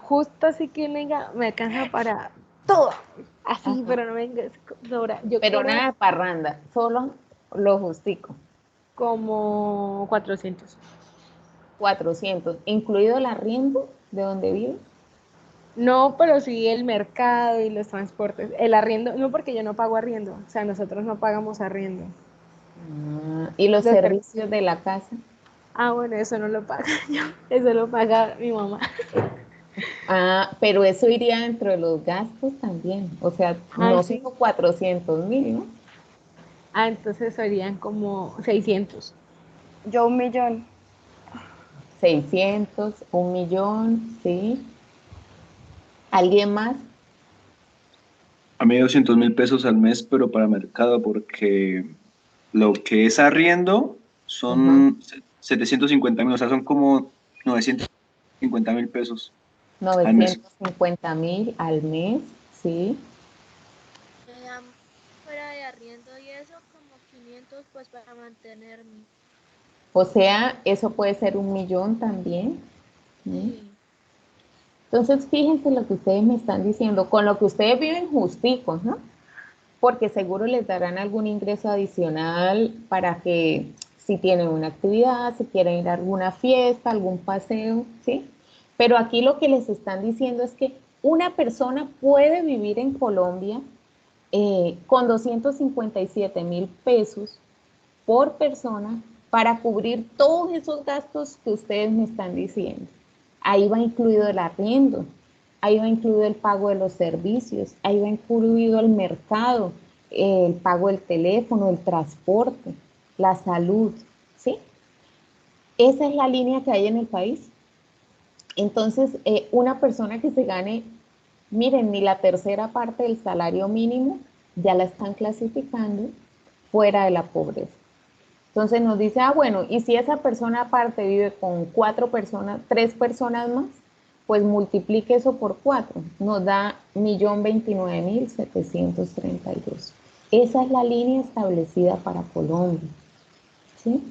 justo así que me alcanza para todo. Así, Ajá. pero no me sobra. Yo Pero creo nada de parranda, solo lo justico. como 400. 400, incluido el arriendo de donde vive. No, pero sí el mercado y los transportes. El arriendo, no porque yo no pago arriendo, o sea, nosotros no pagamos arriendo. Y los Los servicios de la casa. bueno, eso no lo paga yo, eso lo paga mi mamá. Pero eso iría dentro de los gastos también. O sea, no Sí. solo 400.000, ¿no? Entonces serían como 600. Yo 1.000.000. 600, 1.000.000, ¿sí? ¿Alguien más? A mí 200.000 pesos al mes, pero para mercado, porque lo que es arriendo son 750.000, o sea, son como 950.000 pesos al mes. 950.000 al mes, ¿sí? Fuera de arriendo y eso, como 500 pues para mantenerme. O sea, eso puede ser 1.000.000 también. ¿Sí? Sí. Entonces, fíjense lo que ustedes me están diciendo, con lo que ustedes viven justicos, ¿no? Porque seguro les darán algún ingreso adicional para que si tienen una actividad, si quieren ir a alguna fiesta, algún paseo, ¿sí? Pero aquí lo que les están diciendo es que una persona puede vivir en Colombia con 257.000 pesos por persona para cubrir todos esos gastos que ustedes me están diciendo. Ahí va incluido el arriendo, ahí va incluido el pago de los servicios, ahí va incluido el mercado, el pago del teléfono, el transporte, la salud, ¿sí? Esa es la línea que hay en el país. Entonces, una persona que se gane, miren, ni la tercera parte del salario mínimo, ya la están clasificando fuera de la pobreza. Entonces nos dice, bueno, y si esa persona aparte vive con 4 personas, 3 personas más, pues multiplique eso por 4, nos da 1.029.732. Esa es la línea establecida para Colombia, ¿sí?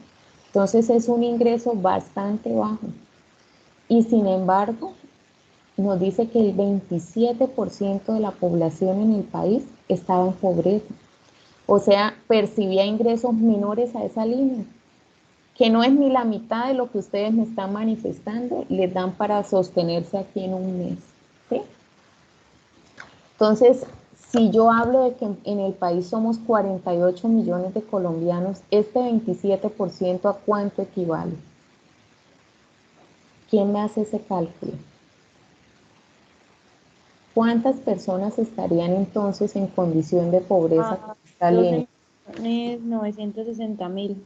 Entonces es un ingreso bastante bajo. Y sin embargo, nos dice que el 27% de la población en el país estaba en pobreza. O sea, percibía ingresos menores a esa línea, que no es ni la mitad de lo que ustedes me están manifestando, les dan para sostenerse aquí en un mes, ¿sí? Entonces, si yo hablo de que en el país somos 48 millones de colombianos, este 27% ¿a cuánto equivale? ¿Quién me hace ese cálculo? ¿Cuántas personas estarían entonces en condición de pobreza con esta línea? 12.960.000.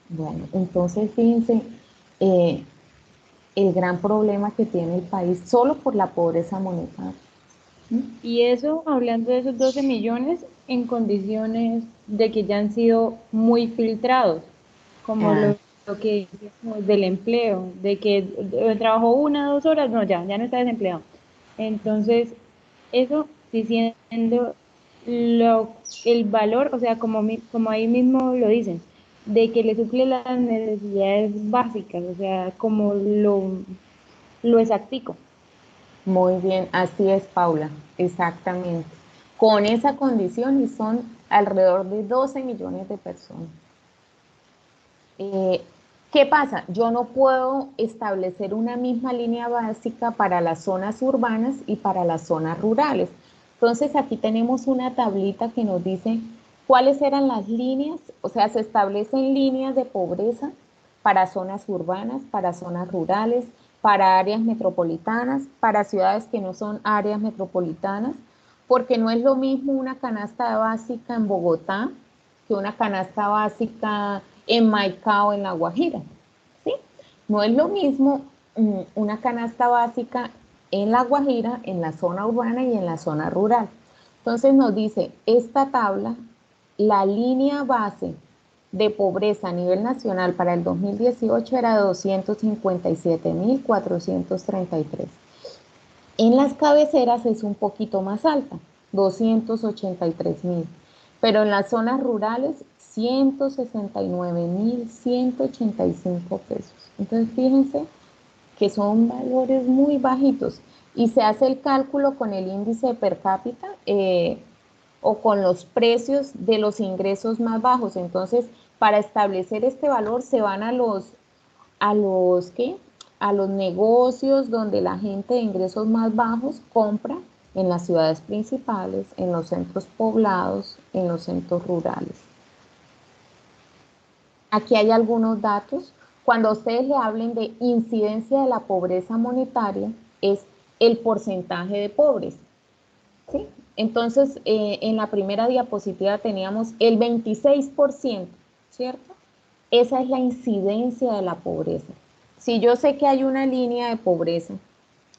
Bueno, entonces fíjense el gran problema que tiene el país solo por la pobreza monetaria. Y eso, hablando de esos 12 millones, en condiciones de que ya han sido muy filtrados, como Ah, lo que decíamos del empleo, de que trabajó 1 o 2 horas, no, ya no está desempleado. Entonces, eso diciendo el valor, o sea, como ahí mismo lo dicen, de que le suple las necesidades básicas, o sea, como lo exactico. muy bien, así es, Paula, exactamente. Con esa condición y son alrededor de 12 millones de personas. ¿Qué pasa? Yo no puedo establecer una misma línea básica para las zonas urbanas y para las zonas rurales. Entonces aquí tenemos una tablita que nos dice cuáles eran las líneas, o sea, se establecen líneas de pobreza para zonas urbanas, para zonas rurales, para áreas metropolitanas, para ciudades que no son áreas metropolitanas, porque no es lo mismo una canasta básica en Bogotá que una canasta básica en Maicao, en La Guajira, ¿sí? No es lo mismo una canasta básica en La Guajira, en la zona urbana y en la zona rural. Entonces nos dice esta tabla, la línea base de pobreza a nivel nacional para el 2018 era 257.433. En las cabeceras es un poquito más alta, 283.000, pero en las zonas rurales 169.185 pesos. Entonces fíjense que son valores muy bajitos y se hace el cálculo con el índice per cápita o con los precios de los ingresos más bajos. Entonces, para establecer este valor se van ¿qué? A los negocios donde la gente de ingresos más bajos compra en las ciudades principales, en los centros poblados, en los centros rurales. Aquí hay algunos datos. Cuando ustedes le hablen de incidencia de la pobreza monetaria, es el porcentaje de pobres, ¿sí? Entonces, en la primera diapositiva teníamos el 26%, ¿cierto? Esa es la incidencia de la pobreza. Si yo sé que hay una línea de pobreza,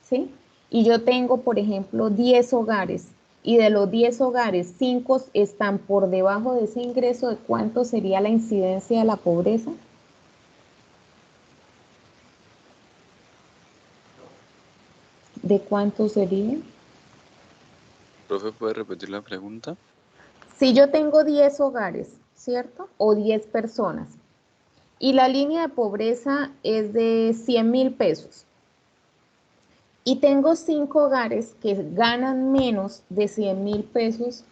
¿sí? Y yo tengo, por ejemplo, 10 hogares, y de los 10 hogares, 5 están por debajo de ese ingreso, ¿de cuánto sería la incidencia de la pobreza? ¿De cuánto sería? Profe, ¿puede repetir la pregunta? Si yo tengo 10 hogares, ¿cierto? O 10 personas, y la línea de pobreza es de 100.000 pesos, y tengo 5 hogares que ganan menos de 100.000 pesos,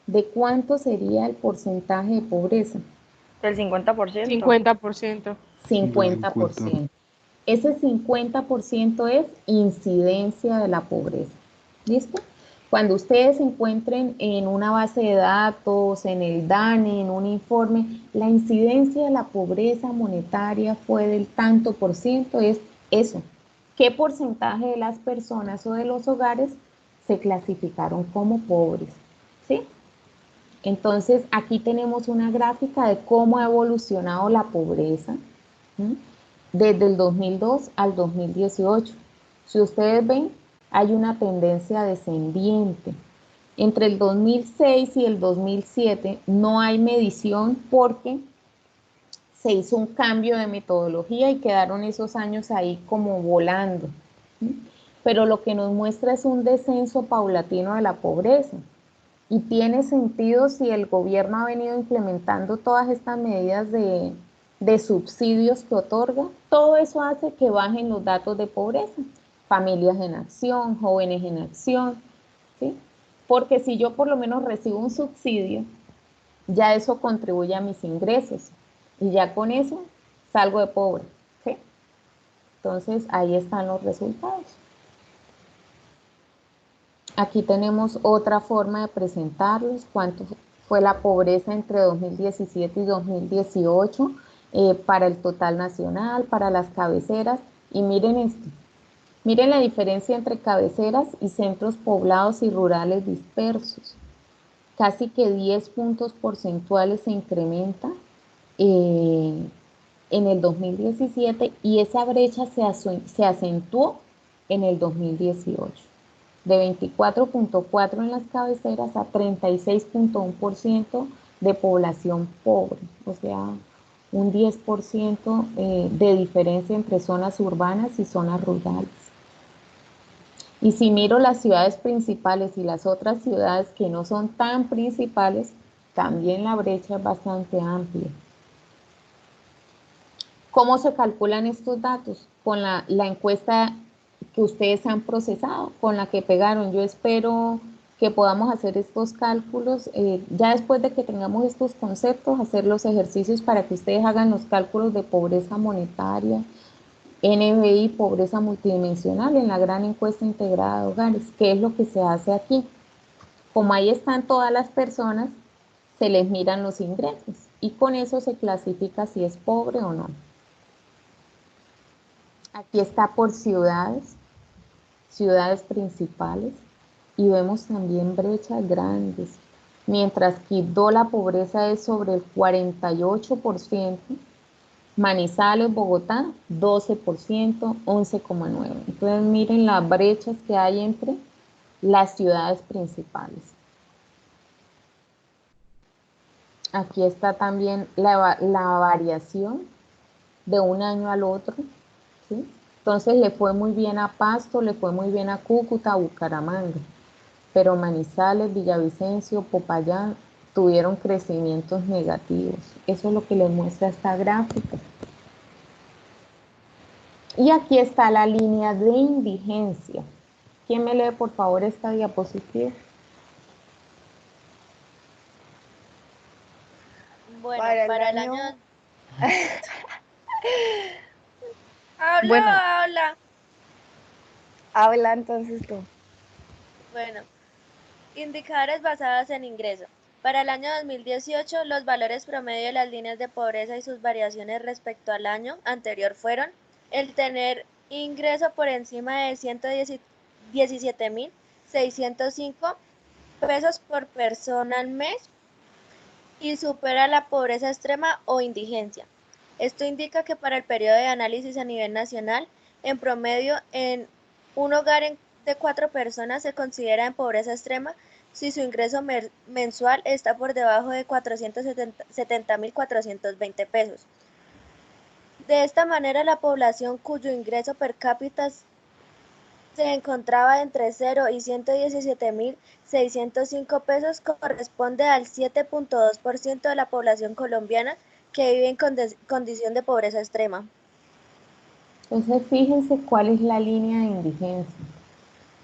¿de cuánto sería el porcentaje de pobreza? El 50%. 50%. 50%. Ese 50% es incidencia de la pobreza. ¿Listo? Cuando ustedes se encuentren en una base de datos, en el DANE, en un informe, la incidencia de la pobreza monetaria fue del tanto por ciento, es eso. ¿Qué porcentaje de las personas o de los hogares se clasificaron como pobres? ¿Sí? Entonces, aquí tenemos una gráfica de cómo ha evolucionado la pobreza, ¿sí? Desde el 2002 al 2018. Si ustedes ven, hay una tendencia descendiente. Entre el 2006 y el 2007 no hay medición porque se hizo un cambio de metodología y quedaron esos años ahí como volando. ¿Sí? Pero lo que nos muestra es un descenso paulatino de la pobreza. Y tiene sentido si el gobierno ha venido implementando todas estas medidas de subsidios que otorga. Todo eso hace que bajen los datos de pobreza. Familias en acción, jóvenes en acción, ¿sí? Porque si yo por lo menos recibo un subsidio, ya eso contribuye a mis ingresos. Y ya con eso salgo de pobre, ¿sí? Entonces ahí están los resultados. Aquí tenemos otra forma de presentarlos, cuánto fue la pobreza entre 2017 y 2018 para el total nacional, para las cabeceras. Y miren esto, miren la diferencia entre cabeceras y centros poblados y rurales dispersos. Casi que 10 puntos porcentuales se incrementa en el 2017 y esa brecha se acentuó en el 2018. De 24.4 en las cabeceras a 36.1% de población pobre, o sea, un 10% de diferencia entre zonas urbanas y zonas rurales. Y si miro las ciudades principales y las otras ciudades que no son tan principales, también la brecha es bastante amplia. ¿Cómo se calculan estos datos? Con la encuesta que ustedes han procesado, con la que pegaron. Yo espero que podamos hacer estos cálculos, ya después de que tengamos estos conceptos, hacer los ejercicios para que ustedes hagan los cálculos de pobreza monetaria, NBI, pobreza multidimensional, en la gran encuesta integrada de hogares, que es lo que se hace aquí. Como ahí están todas las personas, se les miran los ingresos y con eso se clasifica si es pobre o no. Aquí está por ciudades principales, y vemos también brechas grandes. Mientras Quibdó la pobreza es sobre el 48%, Manizales, Bogotá, 12%, 11,9%. Entonces miren las brechas que hay entre las ciudades principales. Aquí está también la variación de un año al otro, ¿sí? Entonces le fue muy bien a Pasto, le fue muy bien a Cúcuta, a Bucaramanga, pero Manizales, Villavicencio, Popayán tuvieron crecimientos negativos. Eso es lo que les muestra esta gráfica. Y aquí está la línea de indigencia. ¿Quién me lee, por favor, esta diapositiva? Bueno, Para el para el año... año... Bueno, Habla. habla entonces tú. Bueno, indicadores basados en ingreso. Para el año 2018, los valores promedio de las líneas de pobreza y sus variaciones respecto al año anterior fueron el tener ingreso por encima de 117.605 pesos por persona al mes y supera la pobreza extrema o indigencia. Esto indica que para el periodo de análisis a nivel nacional, en promedio, en un hogar de 4 personas se considera en pobreza extrema si su ingreso mensual está por debajo de 470.420 pesos. De esta manera, la población cuyo ingreso per cápita se encontraba entre 0 y 117.605 pesos corresponde al 7.2% de la población colombiana que vive en condición de pobreza extrema. Entonces, fíjense cuál es la línea de indigencia.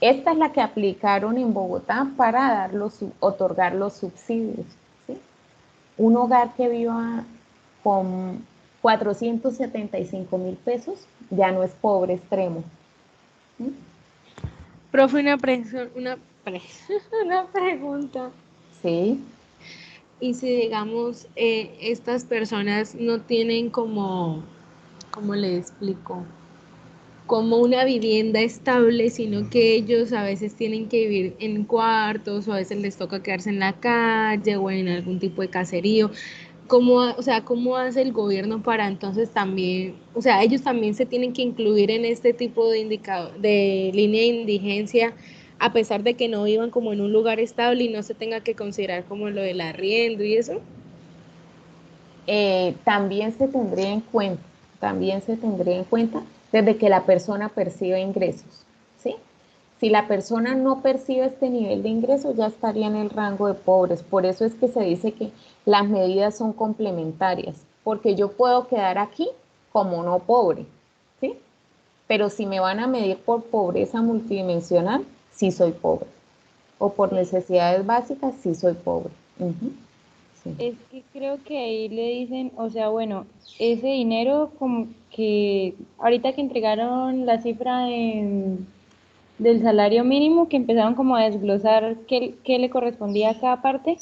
Esta es la que aplicaron en Bogotá para otorgar los subsidios, ¿sí? Un hogar que viva con 475.000 pesos ya no es pobre extremo. ¿Sí? Profe, una pregunta. Sí. Y si, digamos, estas personas no tienen como, ¿cómo le explico? Como una vivienda estable, sino que ellos a veces tienen que vivir en cuartos o a veces les toca quedarse en la calle o en algún tipo de caserío. ¿Cómo hace el gobierno para entonces también, o sea, ellos también se tienen que incluir en este tipo de de línea de indigencia, a pesar de que no vivan como en un lugar estable y no se tenga que considerar como lo del arriendo y eso? También se tendría en cuenta desde que la persona percibe ingresos, ¿sí? Si la persona no percibe este nivel de ingresos, ya estaría en el rango de pobres. Por eso es que se dice que las medidas son complementarias, porque yo puedo quedar aquí como no pobre, ¿sí? Pero si me van a medir por pobreza multidimensional, sí soy pobre. O por necesidades básicas, sí soy pobre. Ujú, sí. Es que creo que ahí le dicen, o sea, bueno, ese dinero como que ahorita que entregaron la cifra del salario mínimo, que empezaron como a desglosar qué le correspondía a cada parte,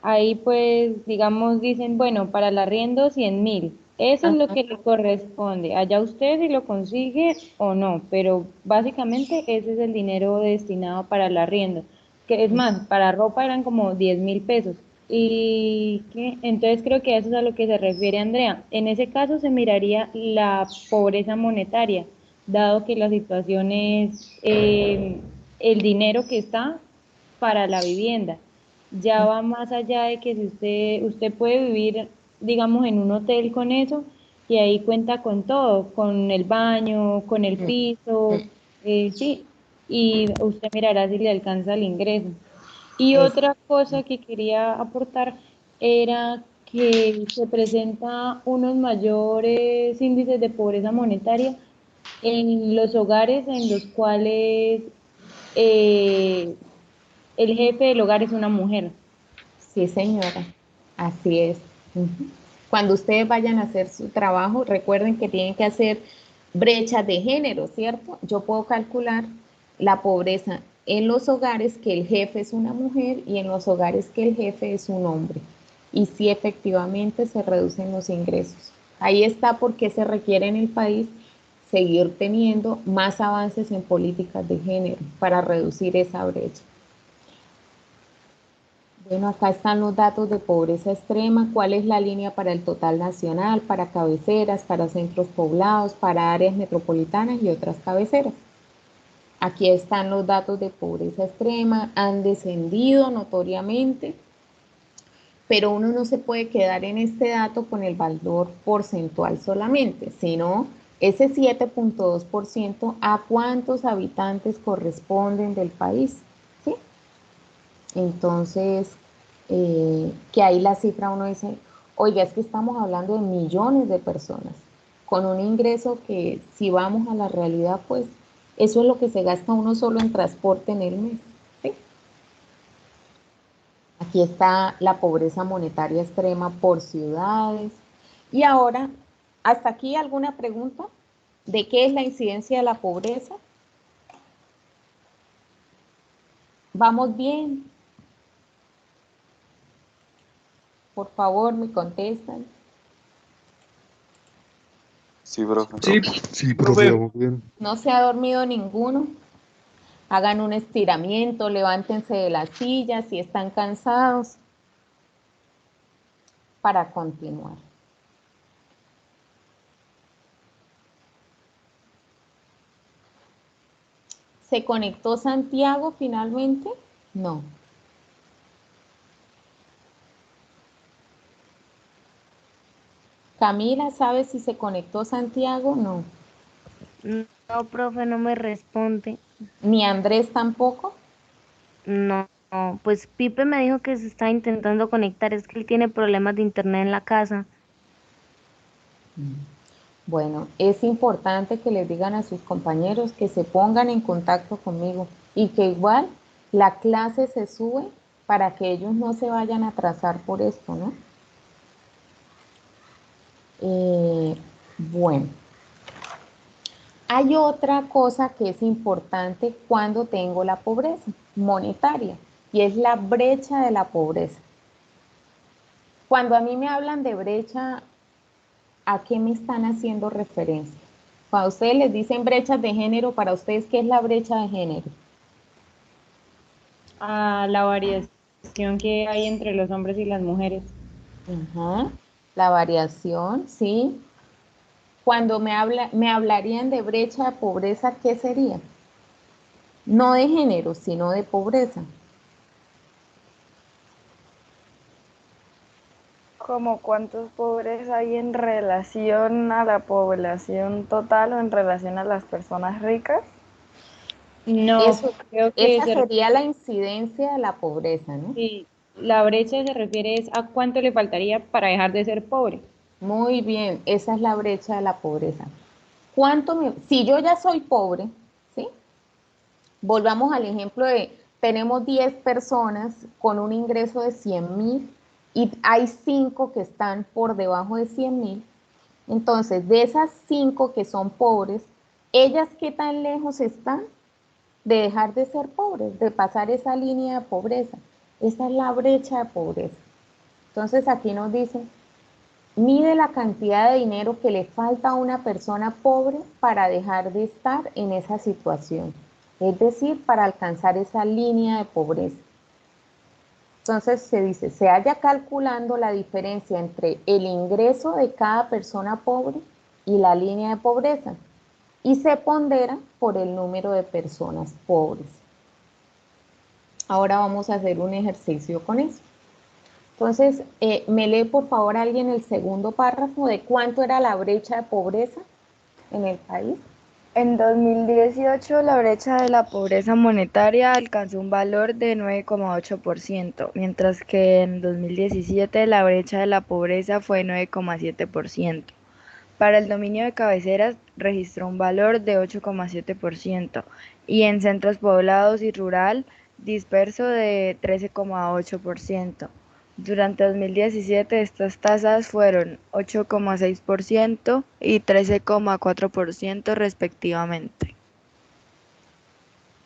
ahí pues, digamos, dicen, bueno, para el arriendo 100.000, eso es lo que le corresponde, allá usted si lo consigue o no, pero básicamente ese es el dinero destinado para el arriendo, que es más, para ropa eran como 10.000 pesos. Y entonces creo que eso es a lo que se refiere Andrea. En ese caso se miraría la pobreza monetaria, dado que la situación es el dinero que está para la vivienda. Ya va más allá de que si usted puede vivir, digamos, en un hotel con eso, y ahí cuenta con todo, con el baño, con el piso, sí, y usted mirará si le alcanza el ingreso. Y Es, otra cosa que quería aportar era que se presenta unos mayores índices de pobreza monetaria en los hogares en los cuales eh, el jefe del hogar es una mujer. sí, señora, así es. Ujú. Cuando ustedes vayan a hacer su trabajo, recuerden que tienen que hacer brechas de género, ¿cierto? Yo puedo calcular la pobreza en los hogares que el jefe es una mujer y en los hogares que el jefe es un hombre. Y sí, efectivamente se reducen los ingresos. Ahí está porque se requiere en el país seguir teniendo más avances en políticas de género para reducir esa brecha. Bueno, acá están los datos de pobreza extrema, cuál es la línea para el total nacional, para cabeceras, para centros poblados, para áreas metropolitanas y otras cabeceras. Aquí están los datos de pobreza extrema, han descendido notoriamente, pero uno no se puede quedar en este dato con el valor porcentual solamente, sino Ese 7.2% ¿a cuántos habitantes corresponden del país? ¿Sí? Entonces, que ahí la cifra uno dice, oiga, es que estamos hablando de millones de personas con un ingreso que si vamos a la realidad, pues eso es lo que se gasta uno solo en transporte en el mes. ¿Sí? Aquí está la pobreza monetaria extrema por ciudades. Y ahora, ¿hasta aquí alguna pregunta? ¿De qué es la incidencia de la pobreza? ¿Vamos bien? Por favor, me contestan. Sí, profe. Sí, Sí, profe, profe. vamos bien. ¿No se ha dormido ninguno? Hagan un estiramiento, levántense de la silla si están cansados para continuar. ¿Se conectó Santiago finalmente? No. Camila, ¿sabes si se conectó Santiago? No. No, profe, no me responde. ¿Ni Andrés tampoco? No, pues Pipe me dijo que se está intentando conectar, es que él tiene problemas de internet en la casa. Bueno, es importante que les digan a sus compañeros que se pongan en contacto conmigo y que igual la clase se sube para que ellos no se vayan a atrasar por esto, ¿no? Bueno, hay otra cosa que es importante cuando tengo la pobreza monetaria y es la brecha de la pobreza. Cuando a mí me hablan de brecha, ¿a qué me están haciendo referencia? Cuando ustedes les dicen brechas de género, para ustedes, ¿qué es la brecha de género? A la variación que hay entre los hombres y las mujeres. Ajá. La variación, sí. Cuando me hablarían de brecha de pobreza, ¿qué sería? No de género, sino de pobreza. ¿Como cuántos pobres hay en relación a la población total o en relación a las personas ricas? No, Eso, creo que esa se sería la refiere, incidencia de la pobreza, ¿no? sí, la brecha se refiere es a cuánto le faltaría para dejar de ser pobre. Muy bien, esa es la brecha de la pobreza. Si yo ya soy pobre, ¿sí? Volvamos al ejemplo de, tenemos 10 personas con un ingreso de 100.000 y hay 5 que están por debajo de 100.000. Entonces, de esas 5 que son pobres, ¿ellas qué tan lejos están de dejar de ser pobres, de pasar esa línea de pobreza? Esa es la brecha de pobreza. Entonces, aquí nos dicen, mide la cantidad de dinero que le falta a una persona pobre para dejar de estar en esa situación, es decir, para alcanzar esa línea de pobreza. Entonces se dice, se halla calculando la diferencia entre el ingreso de cada persona pobre y la línea de pobreza y se pondera por el número de personas pobres. Ahora vamos a hacer un ejercicio con eso. Entonces, me lee por favor alguien el segundo párrafo de cuánto era la brecha de pobreza en el país. En 2018, la brecha de la pobreza monetaria alcanzó un valor de 9,8%, mientras que en 2017 la brecha de la pobreza fue 9,7%. Para el dominio de cabeceras registró un valor de 8,7% y en centros poblados y rural disperso de 13,8%. Durante 2017 estas tasas fueron 8,6% y 13,4% respectivamente.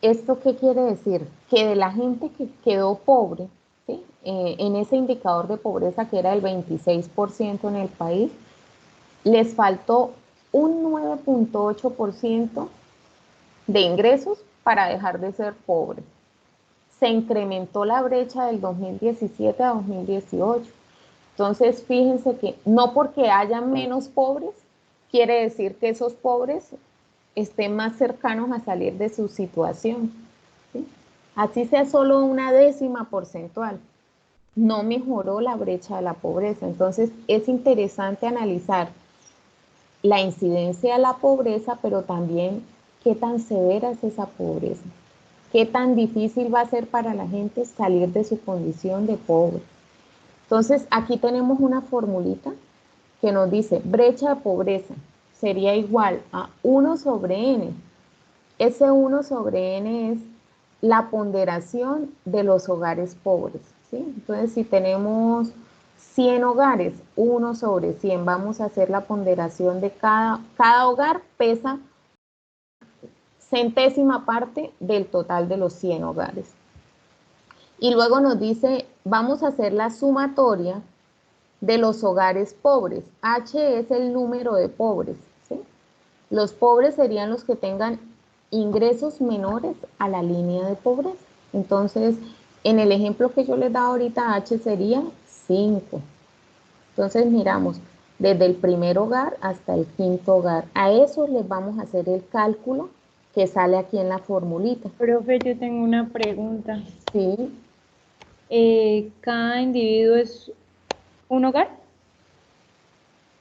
¿Esto qué quiere decir? Que de la gente que quedó pobre, ¿sí? En ese indicador de pobreza que era el 26% en el país, les faltó un 9.8% de ingresos para dejar de ser pobres. Se incrementó la brecha del 2017 a 2018. Entonces, fíjense que no porque haya menos pobres, quiere decir que esos pobres estén más cercanos a salir de su situación, ¿sí? Así sea solo una décima porcentual, no mejoró la brecha de la pobreza. Entonces, es interesante analizar la incidencia de la pobreza, pero también qué tan severa es esa pobreza, qué tan difícil va a ser para la gente salir de su condición de pobre. Entonces, aquí tenemos una formulita que nos dice brecha de pobreza sería igual a 1 sobre n. Ese 1 sobre n es la ponderación de los hogares pobres, ¿sí? Entonces, si tenemos 100 hogares, 1 sobre 100, vamos a hacer la ponderación de cada hogar pesa centésima parte del total de los 100 hogares. Y luego nos dice, vamos a hacer la sumatoria de los hogares pobres. H es el número de pobres, ¿sí? Los pobres serían los que tengan ingresos menores a la línea de pobreza. Entonces, en el ejemplo que yo les daba ahorita, H sería 5. Entonces, miramos, desde el primer hogar hasta el quinto hogar. A eso les vamos a hacer el cálculo que sale aquí en la formulita. Profe, yo tengo una pregunta. Sí. ¿Cada individuo es un hogar?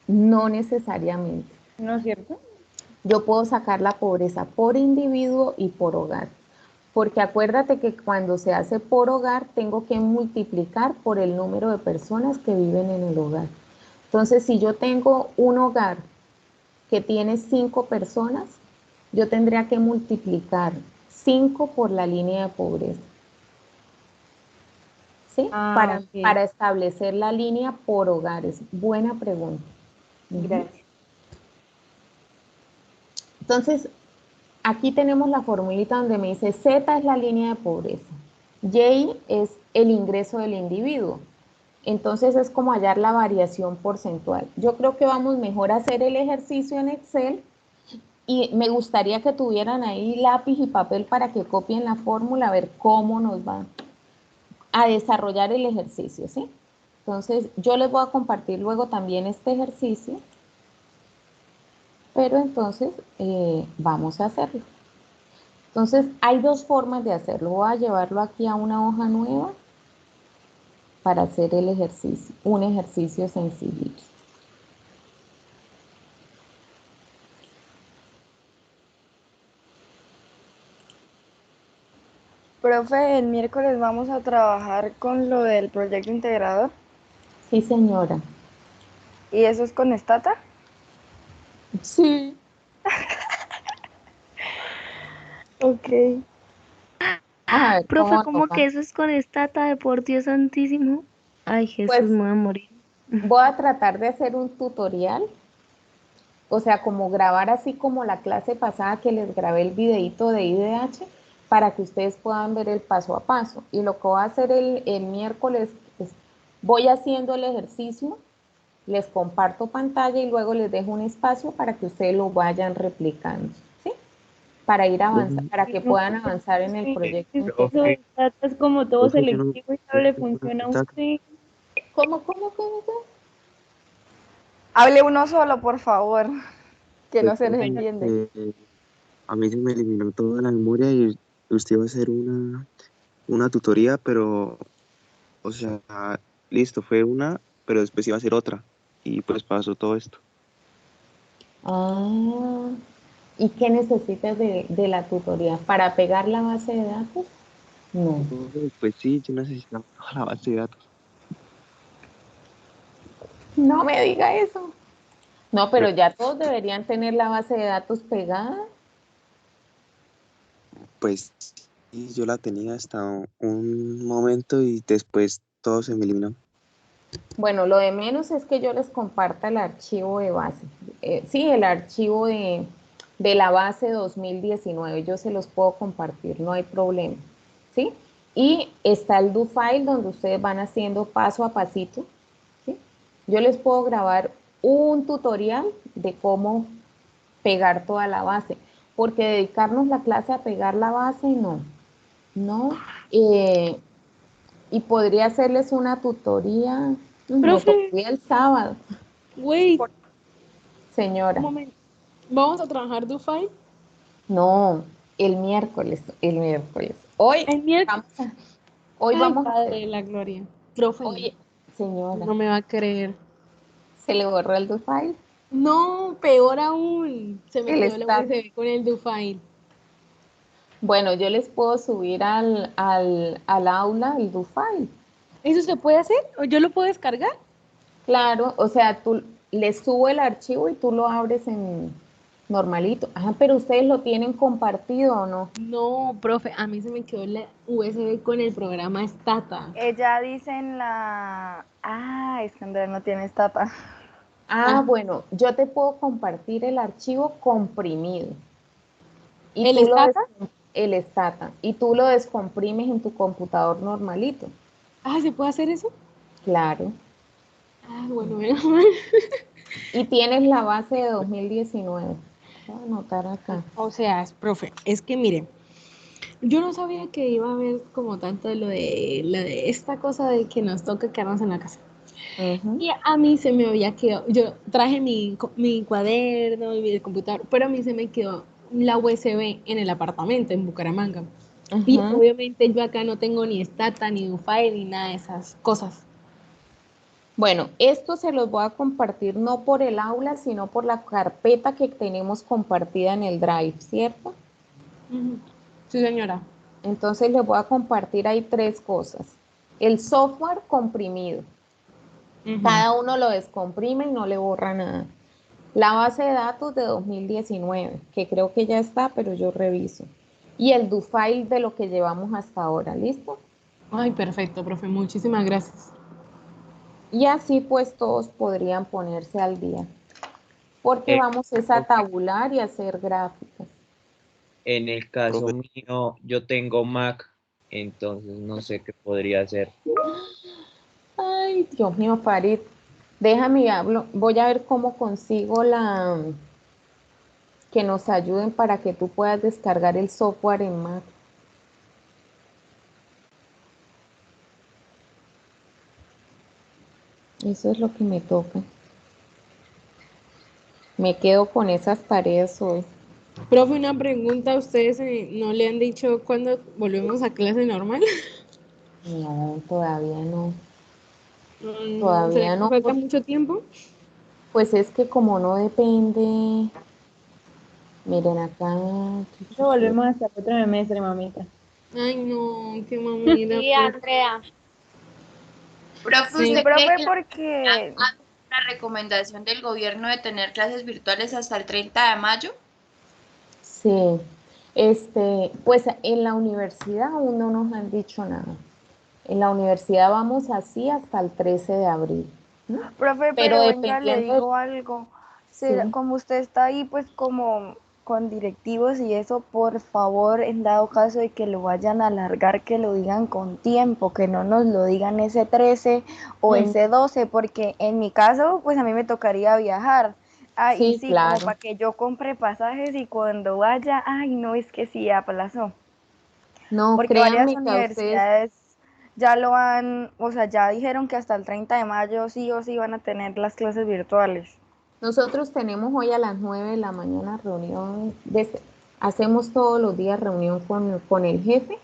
No necesariamente. ¿No es cierto? Yo puedo sacar la pobreza por individuo y por hogar. Porque acuérdate que cuando se hace por hogar, tengo que multiplicar por el número de personas que viven en el hogar. Entonces, si yo tengo un hogar que tiene 5 personas, yo tendría que multiplicar 5 por la línea de pobreza. ¿Sí? Ok. Para establecer la línea por hogares. Buena pregunta. Gracias. Entonces, aquí tenemos la formulita donde me dice Z es la línea de pobreza, Y es el ingreso del individuo. Entonces es como hallar la variación porcentual. Yo creo que vamos mejor a hacer el ejercicio en Excel y me gustaría que tuvieran ahí lápiz y papel para que copien la fórmula, a ver cómo nos va a desarrollar el ejercicio, ¿sí? Entonces yo les voy a compartir luego también este ejercicio, pero entonces vamos a hacerlo. Entonces, hay 2 formas de hacerlo. Voy a llevarlo aquí a una hoja nueva para hacer el ejercicio, un ejercicio sencillito. Profe, el miércoles vamos a trabajar con lo del proyecto integrador. Sí, señora. ¿Y eso es con Stata? Sí. Ok. A ver, Profe, ¿cómo nos ¿cómo va? que eso es con Stata de por Dios santísimo? Ay, Pues Jesús, me voy a morir. voy a tratar de hacer un tutorial, o sea, como grabar así como la clase pasada que les grabé el videito de IDH para que ustedes puedan ver el paso a paso. Y lo que voy a hacer el miércoles es, voy haciendo el ejercicio, les comparto pantalla y luego les dejo un espacio para que ustedes lo vayan replicando, ¿sí? Para ir avanzando, para que No, puedan avanzar en el proyecto eso integral. de Stata es como todo Profe, yo no selectivo y no le funciona a usted. ¿Cómo? Hable uno solo, por favor, que pues, no se les profe, entiende. a mí se me eliminó toda la memoria y usted iba a hacer una tutoría, pero, o sea, listo, fue una, pero después iba a hacer otra. Y pues pasó todo esto. Ah, ¿y qué necesitas de la tutoría? ¿Para pegar la base de datos? No. Pues sí, yo necesitaba toda la base de datos. No me diga eso. No, pero Pero, ya todos deberían tener la base de datos pegada. pues sí, yo la tenía hasta un momento y después todo se me eliminó. Bueno, lo de menos es que yo les comparta el archivo de base. Sí, el archivo de la base 2019. Yo se los puedo compartir, no hay problema. ¿Sí? Y está el do file donde ustedes van haciendo paso a pasito. ¿Sí? Yo les puedo grabar un tutorial de cómo pegar toda la base, porque dedicarnos la clase a pegar la base, no. Y podría hacerles una tutoría, me Profe, tocaría el sábado, wait, un señora. momento. ¿Vamos a trabajar DoFi? No, el miércoles. Hoy El miércoles. vamos hoy Ay, vamos a Padre hacer, de la Gloria. Profe, oye, señora, no me va a creer. ¿se le borró el do file? No, peor aún. Se me El quedó la stat. USB con el DoFile. Bueno, yo les puedo subir al aula el DoFile. ¿Eso se puede hacer? ¿O yo lo puedo descargar? Claro, o sea, tú les subo el archivo y tú lo abres en normalito. Ah, pero ustedes lo tienen compartido o no. No, profe, a mí se me quedó la USB con el programa Stata. Ella dice en la... Ah, es que Andrea no tiene Stata. Ah, bueno, yo te puedo compartir el archivo comprimido. Y ¿El tú Stata? el Stata, y tú lo descomprimes en tu computador normalito. Ah, ¿se puede hacer eso? Claro. Ah, bueno, menos mal. Y tienes la base de 2019. Voy a anotar acá. O sea, profe, es que mire, yo no sabía que iba a haber como tanto lo de esta cosa de que nos toca quedarnos en la casa. Ujú. Y a mí se me había quedado, yo traje mi cuaderno y mi computador, pero a mí se me quedó la USB en el apartamento en Bucaramanga. Y Ajá. obviamente yo acá no tengo ni Stata, ni UFI, ni nada de esas cosas. Bueno, esto se los voy a compartir no por el aula, sino por la carpeta que tenemos compartida en el Drive, ¿cierto? Ujú. Sí, señora. Entonces les voy a compartir ahí tres cosas. El software comprimido. Ujú. Cada uno lo descomprime y no le borra nada. La base de datos de 2019, que creo que ya está, pero yo reviso. Y el do file de lo que llevamos hasta ahora, ¿listo? Ay, perfecto, profe, muchísimas gracias. Y así pues todos podrían ponerse al día. Porque vamos es a Profe, tabular y a hacer gráficas. en el caso Profe, mío, yo tengo Mac, entonces no sé qué podría hacer. Ay, Dios mío, Farid. Déjame hablo. Voy a ver cómo consigo que nos ayuden para que tú puedas descargar el software en Mac. Eso es lo que me toca. Me quedo con esas tareas hoy. Profe, una pregunta, ¿ustedes no le han dicho cuándo volvemos a clase normal? No, todavía no. No, ¿será Todavía que no. falta mucho tiempo? Pues es que como no depende. Miren acá. Eso volvemos hasta el otro semestre, mamita. Ay, no, qué mamita. Sí, Andrea. Profe, Sí, ¿usted cree profe, que porque la recomendación del gobierno de tener clases virtuales hasta el 30 de mayo? Sí. Pues en la universidad aún no nos han dicho nada. En la universidad vamos así hasta el 13 de abril, ¿no? profe, Pero pero venga, le dependiendo de... digo algo. Sí. Como usted está ahí, pues como con directivos y eso, por favor, en dado caso de que lo vayan a alargar, que lo digan con tiempo, que no nos lo digan ese 13 o Mm, ese 12, porque en mi caso, pues a mí me tocaría viajar. Ah, y sí, sí, como claro. para que yo compre pasajes y cuando vaya, ay, no, es que sí, aplazó. No, Porque varias créanme que a ustedes, universidades ya lo han, o sea, ya dijeron que hasta el 30 de mayo sí o sí van a tener las clases virtuales. nosotros tenemos hoy a las 9 de la mañana reunión, hacemos todos los días reunión con el jefe,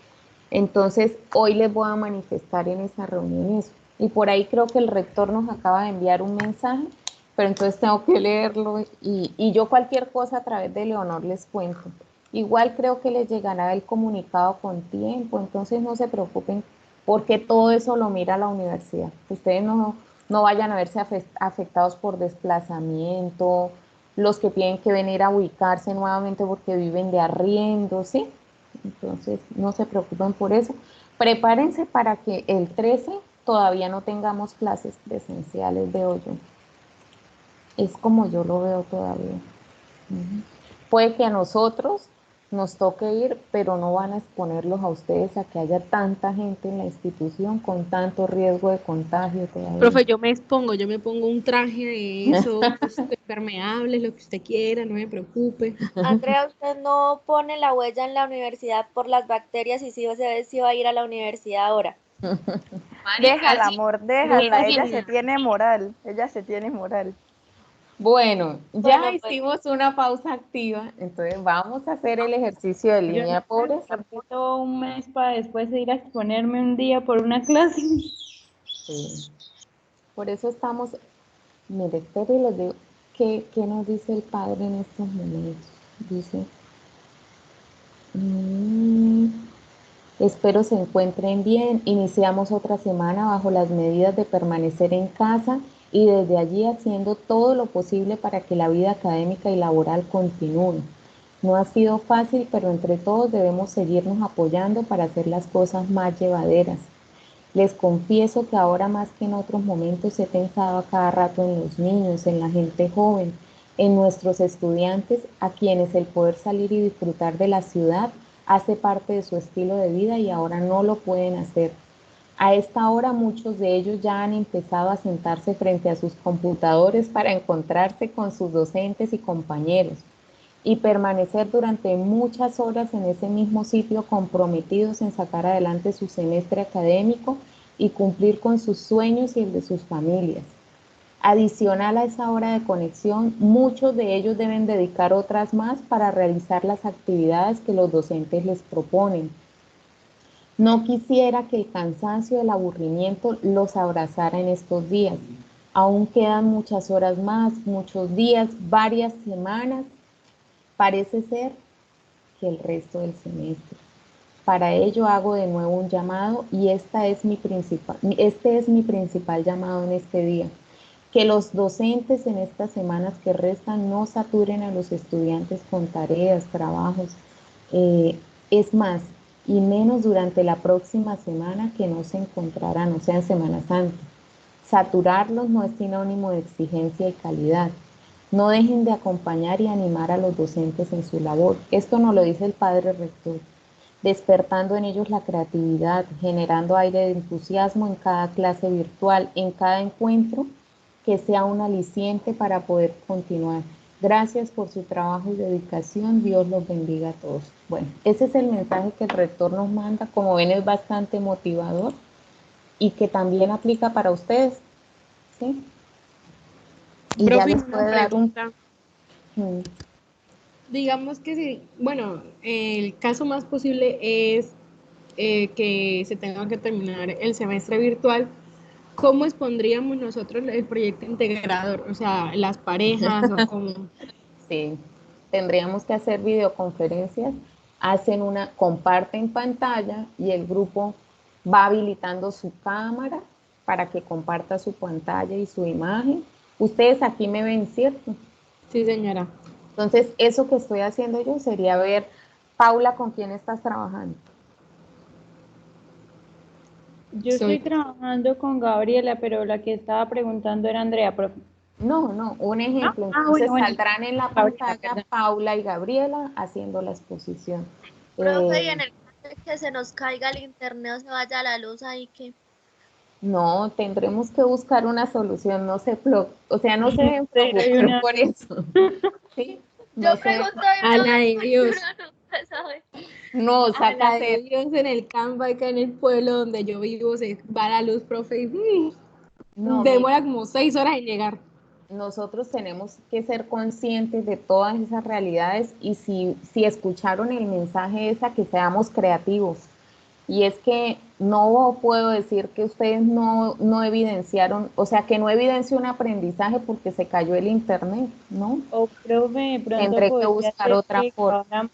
entonces hoy les voy a manifestar en esa reunión eso. Y por ahí creo que el rector nos acaba de enviar un mensaje, pero entonces tengo que leerlo y yo cualquier cosa a través de Leonor les cuento. Igual creo que les llegará el comunicado con tiempo, entonces no se preocupen porque todo eso lo mira la universidad. Ustedes no vayan a verse afectados por desplazamiento, los que tienen que venir a ubicarse nuevamente porque viven de arriendo, ¿sí? Entonces, no se preocupen por eso. Prepárense para que el 13 todavía no tengamos clases presenciales de hoyo. Es como yo lo veo todavía. Ujú. Puede que a nosotros nos toque ir, pero no van a exponerlos a ustedes a que haya tanta gente en la institución con tanto riesgo de contagio todavía. Profe, yo me expongo, yo me pongo un traje de eso, pues, impermeable, lo que usted quiera, no me preocupe. Andrea, usted no pone la huella en la universidad por las bacterias y sí o sí va a ir a la universidad ahora. Déjala, Marica, sí, amor, No déjala, pasa ella se nada. tiene moral, ella se tiene moral. Bueno, ya Bueno, pues hicimos una pausa activa, entonces vamos a hacer el ejercicio de Yo línea, no pobres. necesito un mes para después de ir a exponerme un día por una clase. Sí. Por eso estamos, mire, espere, les digo, ¿qué nos dice el padre en estos momentos? Dice, espero se encuentren bien. Iniciamos otra semana bajo las medidas de permanecer en casa y desde allí haciendo todo lo posible para que la vida académica y laboral continúe. No ha sido fácil, pero entre todos debemos seguirnos apoyando para hacer las cosas más llevaderas. Les confieso que ahora más que en otros momentos he pensado a cada rato en los niños, en la gente joven, en nuestros estudiantes, a quienes el poder salir y disfrutar de la ciudad hace parte de su estilo de vida y ahora no lo pueden hacer. A esta hora muchos de ellos ya han empezado a sentarse frente a sus computadores para encontrarse con sus docentes y compañeros y permanecer durante muchas horas en ese mismo sitio comprometidos en sacar adelante su semestre académico y cumplir con sus sueños y el de sus familias. Adicional a esa hora de conexión, muchos de ellos deben dedicar otras más para realizar las actividades que los docentes les proponen. No quisiera que el cansancio y el aburrimiento los abrazara en estos días. Aún quedan muchas horas más, muchos días, varias semanas. Parece ser que el resto del semestre. Para ello hago de nuevo un llamado y este es mi principal llamado en este día. Que los docentes en estas semanas que restan no saturen a los estudiantes con tareas, trabajos. Es más, y menos durante la próxima semana que no se encontrarán, o sea, en Semana Santa. Saturarlos no es sinónimo de exigencia y calidad. No dejen de acompañar y animar a los docentes en su labor. Esto nos lo dice el padre rector, despertando en ellos la creatividad, generando aire de entusiasmo en cada clase virtual, en cada encuentro, que sea un aliciente para poder continuar. Gracias por su trabajo y dedicación. Dios los bendiga a todos. Bueno, ese es el mensaje que el rector nos manda. Como ven, es bastante motivador y que también aplica para ustedes, ¿sí? Y ya Profe, les una puede dar un... pregunta. Digamos que sí, bueno, el caso más posible es que se tenga que terminar el semestre virtual. ¿Cómo expondríamos nosotros el proyecto integrador? O sea, las parejas o cómo. Sí, tendríamos que hacer videoconferencias, comparten pantalla y el grupo va habilitando su cámara para que comparta su pantalla y su imagen. Ustedes aquí me ven, ¿cierto? Sí, señora. Entonces, eso que estoy haciendo yo sería ver, Paula, ¿con quién estás trabajando? Yo estoy trabajando con Gabriela, pero la que estaba preguntando era Andrea, profe. No, un ejemplo. Entonces saldrán en la pantalla Paula y Gabriela haciendo la exposición. Profe, y en el caso de que se nos caiga el internet o se vaya la luz ahí, ¿qué? No, tendremos que buscar una solución, no se deben preocupar por eso. ¿Sí? Yo pregunto a la de Dios. nunca sabe. No, A saca la de Dios en el campo, acá en el pueblo donde yo vivo, se va la luz, profe, y demora como 6 horas en llegar. Nosotros tenemos que ser conscientes de todas esas realidades y si escucharon el mensaje esa, que seamos creativos. Y es que no puedo decir que ustedes no evidenciaron, o sea, que no evidenció un aprendizaje porque se cayó el internet, ¿no? O profe, de pronto tendré que podría buscar ser otra que forma. grabáramos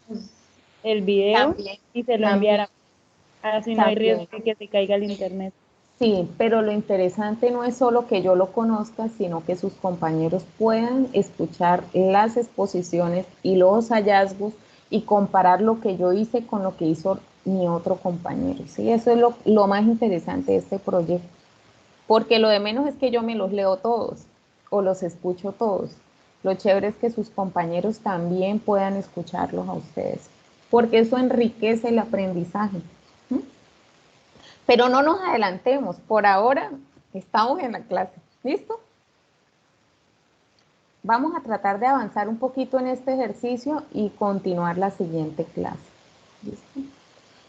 el video y se lo enviáramos. Así no hay riesgo de que se caiga el internet. Sí, pero lo interesante no es solo que yo lo conozca, sino que sus compañeros puedan escuchar las exposiciones y los hallazgos y comparar lo que yo hice con lo que hizo mi otro compañero. Sí, eso es lo más interesante de este proyecto, porque lo de menos es que yo me los leo todos o los escucho todos. Lo chévere es que sus compañeros también puedan escucharlos a ustedes, porque eso enriquece el aprendizaje. Pero no nos adelantemos, por ahora estamos en la clase, ¿listo? Vamos a tratar de avanzar un poquito en este ejercicio y continuar la siguiente clase. ¿Listo?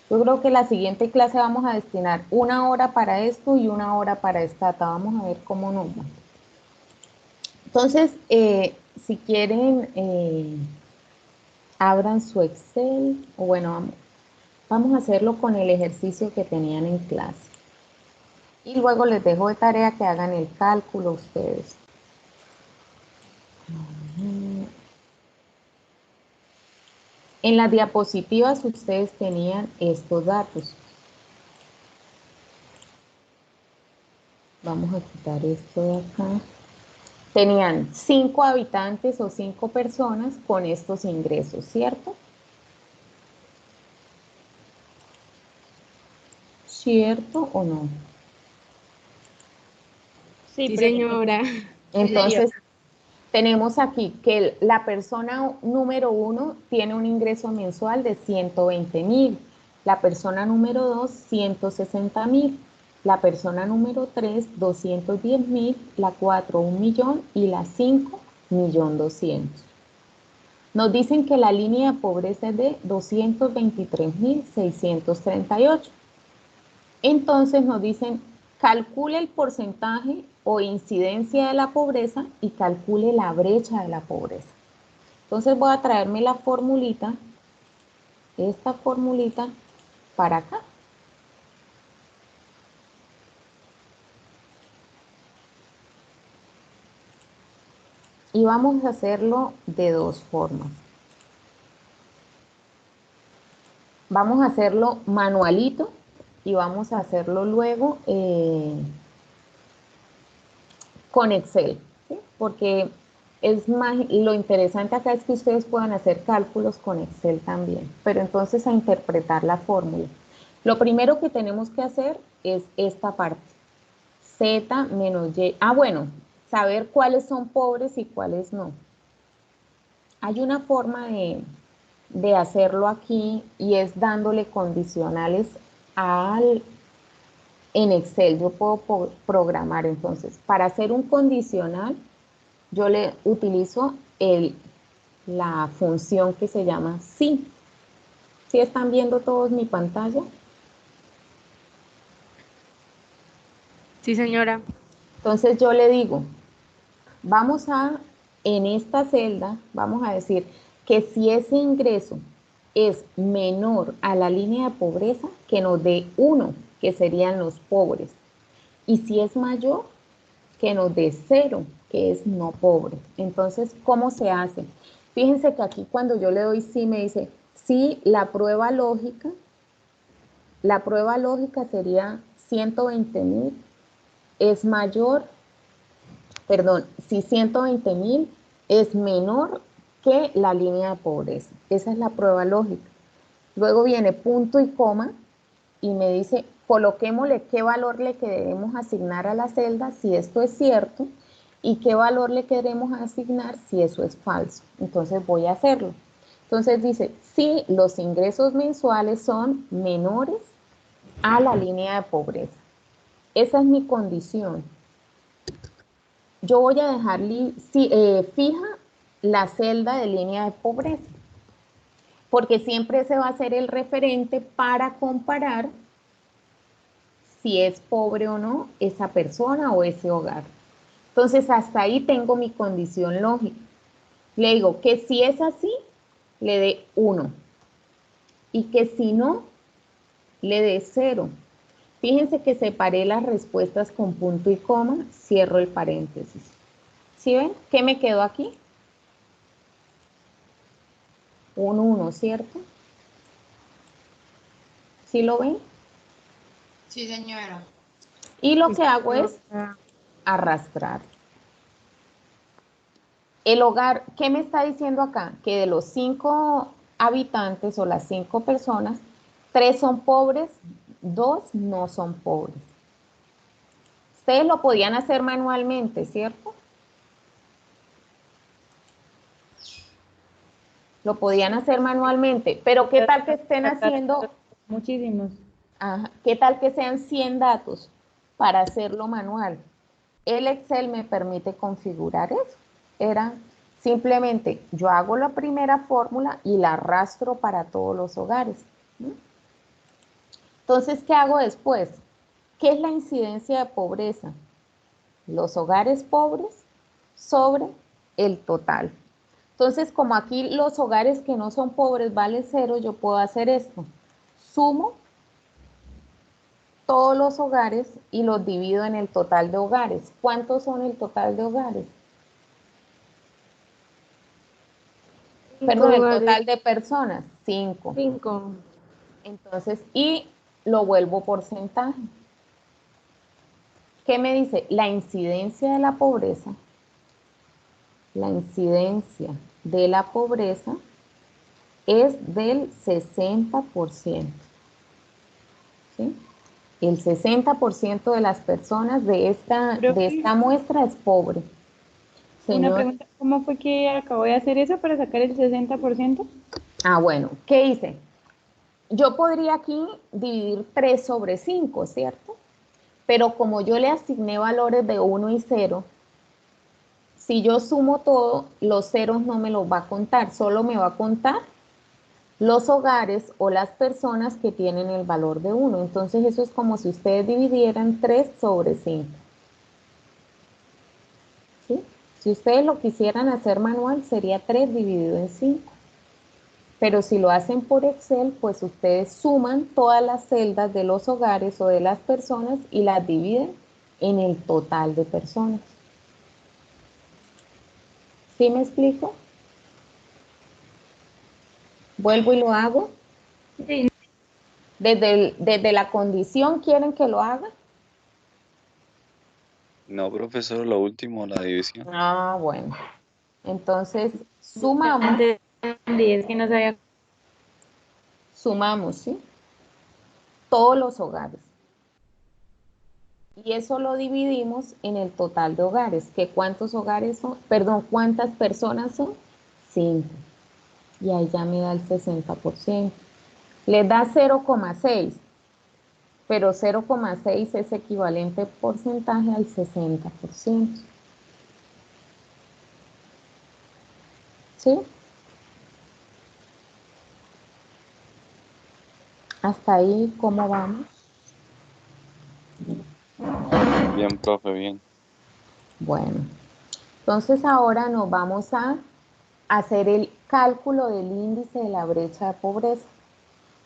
Yo creo que la siguiente clase vamos a destinar 1 hora para esto y 1 hora para Stata. Vamos a ver cómo nos va. Entonces, si quieren, abran su Excel, o bueno, vamos a hacerlo con el ejercicio que tenían en clase. Y luego les dejo de tarea que hagan el cálculo ustedes. En las diapositivas ustedes tenían estos datos. Vamos a quitar esto de acá. Tenían 5 habitantes o 5 personas con estos ingresos, ¿cierto? ¿Cierto o no? Sí, señora. Entonces, tenemos aquí que la persona número 1 tiene un ingreso mensual de 120,000, la persona número 2, 160,000, la persona número 3, 210,000, la 4, 1,000,000 y la 5, 1,200,000. Nos dicen que la línea de pobreza es de 223,638. Entonces nos dicen, calcule el porcentaje o incidencia de la pobreza y calcule la brecha de la pobreza. Entonces voy a traerme la formulita, esta formulita, para acá. Y vamos a hacerlo de dos formas. Vamos a hacerlo manualito y vamos a hacerlo luego con Excel, ¿sí? Porque es más, lo interesante acá es que ustedes puedan hacer cálculos con Excel también, pero entonces a interpretar la fórmula. Lo primero que tenemos que hacer es esta parte, Z menos Y. Bueno, saber cuáles son pobres y cuáles no. Hay una forma de hacerlo aquí y es dándole condicionales en Excel. Yo puedo programar entonces. Para hacer un condicional, yo le utilizo la función que se llama si. ¿Sí están viendo todos mi pantalla? Sí, señora. Entonces yo le digo, en esta celda, vamos a decir que si ese ingreso es menor a la línea de pobreza, que nos dé 1, que serían los pobres. Y si es mayor, que nos dé 0, que es no pobre. Entonces, ¿cómo se hace? Fíjense que aquí cuando yo le doy sí, me dice, sí, la prueba lógica sería 120,000 es mayor, perdón, si 120,000 es menor que la línea de pobreza. Esa es la prueba lógica. Luego viene punto y coma y me dice, coloquémosle qué valor le queremos asignar a la celda si esto es cierto y qué valor le queremos asignar si eso es falso. Entonces voy a hacerlo. Entonces dice, si los ingresos mensuales son menores a la línea de pobreza. Esa es mi condición. Yo voy a dejar fija la celda de línea de pobreza, porque siempre ese va a ser el referente para comparar si es pobre o no esa persona o ese hogar. Entonces, hasta ahí tengo mi condición lógica. Le digo que si es así, le dé 1. Y que si no, le dé 0. Fíjense que separé las respuestas con punto y coma, cierro el paréntesis. ¿Sí ven? ¿Qué me quedó aquí? Un 1, ¿cierto? ¿Sí lo ven? Sí, señora. Y lo que hago es arrastrar. El hogar, ¿qué me está diciendo acá? Que de los 5 habitantes o las 5 personas, 3 son pobres, 2 no son pobres. Ustedes lo podían hacer manualmente, ¿cierto? Lo podían hacer manualmente, pero ¿qué tal que estén haciendo? Muchísimos. ¿Qué tal que sean 100 datos para hacerlo manual? El Excel me permite configurar eso. Era simplemente, yo hago la primera fórmula y la arrastro para todos los hogares. Entonces, ¿qué hago después? ¿Qué es la incidencia de pobreza? Los hogares pobres sobre el total. Entonces, como aquí los hogares que no son pobres vale 0, yo puedo hacer esto. Sumo todos los hogares y los divido en el total de hogares. ¿Cuántos son el total de hogares? Perdón, el hogares. total de personas, 5. 5. Entonces, y lo vuelvo porcentaje. ¿Qué me dice? La incidencia de la pobreza. La incidencia de la pobreza es del 60%. ¿Sí? El 60% de las personas de esta muestra es pobre. Una Señor, pregunta, ¿cómo fue que acabó de hacer eso para sacar el 60%? bueno, ¿qué hice? Yo podría aquí dividir 3 sobre 5, ¿cierto? Pero como yo le asigné valores de 1 y 0, si yo sumo todo, los ceros no me los va a contar, solo me va a contar los hogares o las personas que tienen el valor de 1. Entonces eso es como si ustedes dividieran 3 sobre 5. ¿Sí? Si ustedes lo quisieran hacer manual, sería 3 dividido en 5. Pero si lo hacen por Excel, pues ustedes suman todas las celdas de los hogares o de las personas y las dividen en el total de personas. ¿Sí me explico? Vuelvo y lo hago. Sí. Desde la condición, ¿quieren que lo haga? No, profesor, lo último, la división. Ah, bueno. Entonces, sumamos. Entendí, es que no sabía. Sumamos, ¿sí? Todos los hogares. Y eso lo dividimos en el total de hogares. ¿Que cuántos hogares son? Perdón, ¿cuántas personas son? 5. Y ahí ya me da el 60%. Les da 0,6. Pero 0,6 es equivalente porcentaje al 60%. ¿Sí? Hasta ahí, ¿cómo vamos? Bien, profe, bien. Bueno, entonces ahora nos vamos a hacer el cálculo del índice de la brecha de pobreza.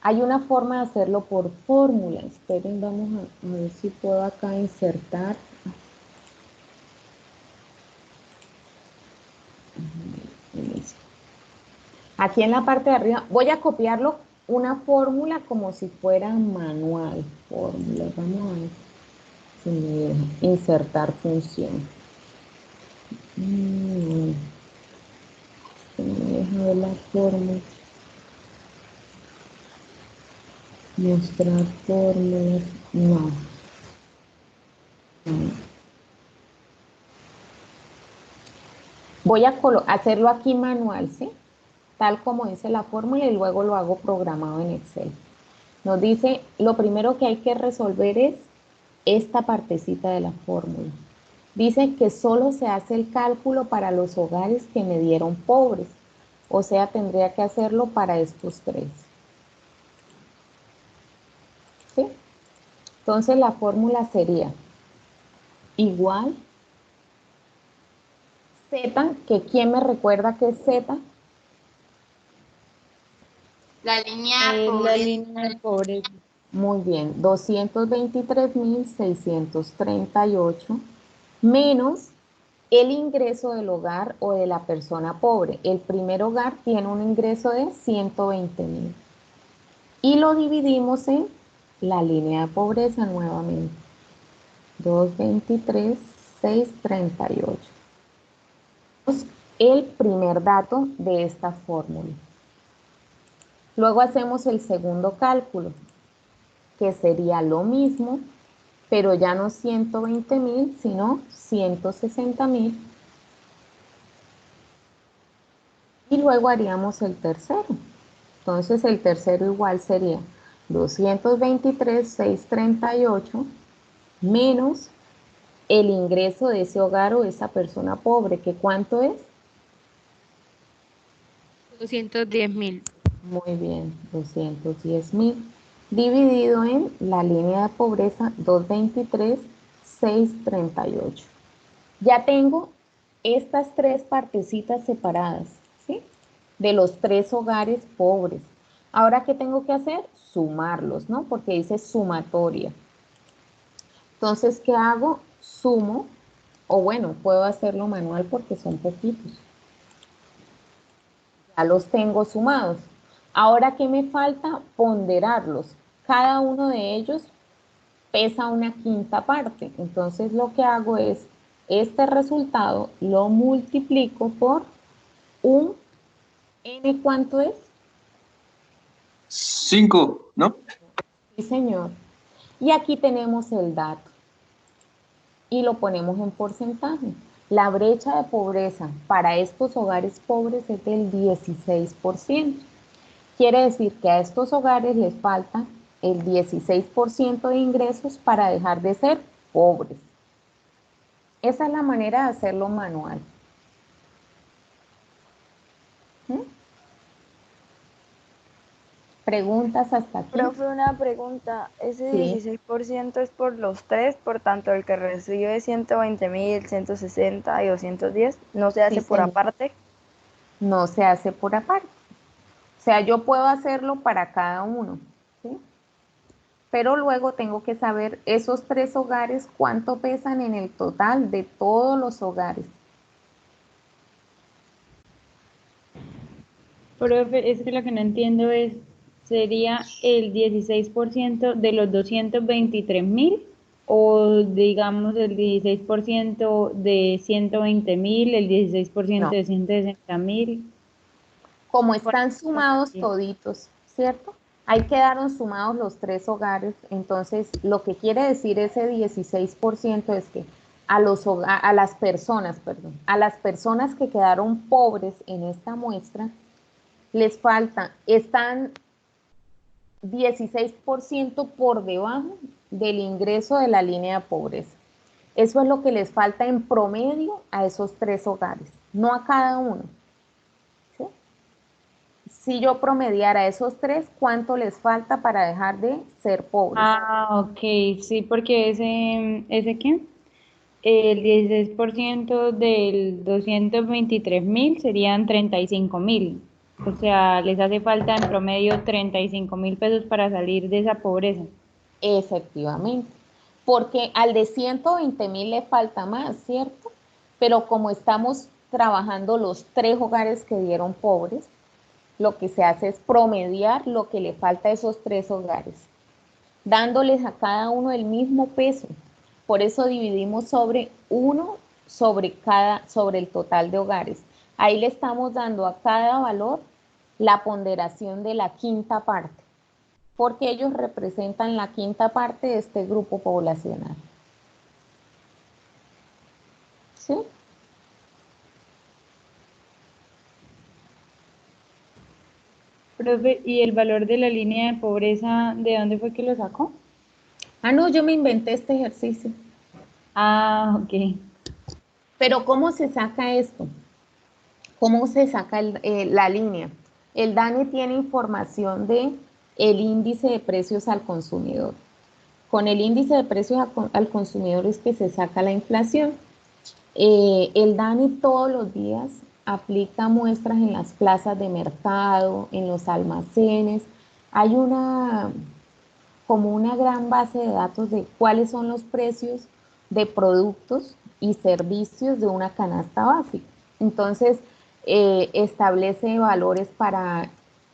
Hay una forma de hacerlo por fórmula. Esperen, vamos a ver si puedo acá insertar. Aquí en la parte de arriba voy a copiarlo una fórmula como si fuera manual. Fórmula, vamos a ver si me deja insertar función. No me deja ver la fórmula. Mostrar fórmulas. No. Voy a hacerlo aquí manual, ¿sí? Tal como dice la fórmula y luego lo hago programado en Excel. Nos dice, lo primero que hay que resolver es esta partecita de la fórmula. Dice que solo se hace el cálculo para los hogares que me dieron pobres. O sea, tendría que hacerlo para estos 3. ¿Sí? Entonces la fórmula sería igual Z, que ¿quién me recuerda que es Z? La línea de La pobreza. línea de pobreza. Muy bien, 223.638 menos el ingreso del hogar o de la persona pobre. El primer hogar tiene un ingreso de 120.000 y lo dividimos en la línea de pobreza nuevamente. 223.638. El primer dato de esta fórmula. Luego hacemos el segundo cálculo, que sería lo mismo, pero ya no 120.000, sino 160.000. Y luego haríamos el tercero. Entonces el tercero igual sería 223.638 menos el ingreso de ese hogar o esa persona pobre, que ¿cuánto es? 210.000. Muy bien, 210.000 dividido en la línea de pobreza 223.638. Ya tengo estas 3 partecitas separadas, ¿sí? De los 3 hogares pobres. Ahora, ¿qué tengo que hacer? Sumarlos, ¿no? Porque dice sumatoria. Entonces, ¿qué hago? Sumo, o bueno, puedo hacerlo manual porque son poquitos. Ya los tengo sumados. Ahora, ¿qué me falta? Ponderarlos. Cada uno de ellos pesa una quinta parte. Entonces, lo que hago es, este resultado lo multiplico por un n, ¿cuánto es? 5, ¿no? Sí, señor. Y aquí tenemos el dato y lo ponemos en porcentaje. La brecha de pobreza para estos hogares pobres es del 16%. Quiere decir que a estos hogares les falta el 16% de ingresos para dejar de ser pobres. Esa es la manera de hacerlo manual. ¿Mm? ¿Preguntas hasta aquí? Profe, una pregunta. Ese Sí. 16% es por los tres, por tanto el que recibe 120.000, 160 y 210, ¿no se hace Sí, por señor. aparte? No se hace por aparte. O sea, yo puedo hacerlo para cada uno, ¿sí? Pero luego tengo que saber esos 3 hogares cuánto pesan en el total de todos los hogares. Profe, es que lo que no entiendo es, ¿sería el 16% de los 223.000 o digamos el 16% de 120.000, el 16% No, de 160.000? como ¿Cuál están sumados sería? toditos, ¿cierto? Ahí quedaron sumados los 3 hogares, entonces lo que quiere decir ese 16% es que a las personas, perdón, a las personas que quedaron pobres en esta muestra, les falta, están 16% por debajo del ingreso de la línea de pobreza. Eso es lo que les falta en promedio a esos 3 hogares, no a cada uno. ¿Sí? Si yo promediara esos 3, ¿cuánto les falta para dejar de ser pobres? Ah, ok, sí, porque ¿ese qué? El 16% del 223.000 serían 35.000. O sea, les hace falta en promedio 35.000 pesos para salir de esa pobreza. Efectivamente, porque al de 120.000 le falta más, ¿cierto? Pero como estamos trabajando los 3 hogares que dieron pobres, lo que se hace es promediar lo que le falta a esos 3 hogares, dándoles a cada uno el mismo peso. Por eso dividimos sobre uno sobre el total de hogares. Ahí le estamos dando a cada valor la ponderación de la quinta parte, porque ellos representan la quinta parte de este grupo poblacional. ¿Sí? Profe, ¿y el valor de la línea de pobreza, de dónde fue que lo sacó? Ah, no, yo me inventé este ejercicio. Ah, ok. Pero ¿cómo se saca esto? ¿Cómo se saca la línea? El DANE tiene información de el índice de precios al consumidor. Con el índice de precios al consumidor es que se saca la inflación. El DANE todos los días aplica muestras en las plazas de mercado, en los almacenes. Hay como una gran base de datos de cuáles son los precios de productos y servicios de una canasta básica. Entonces, establece valores para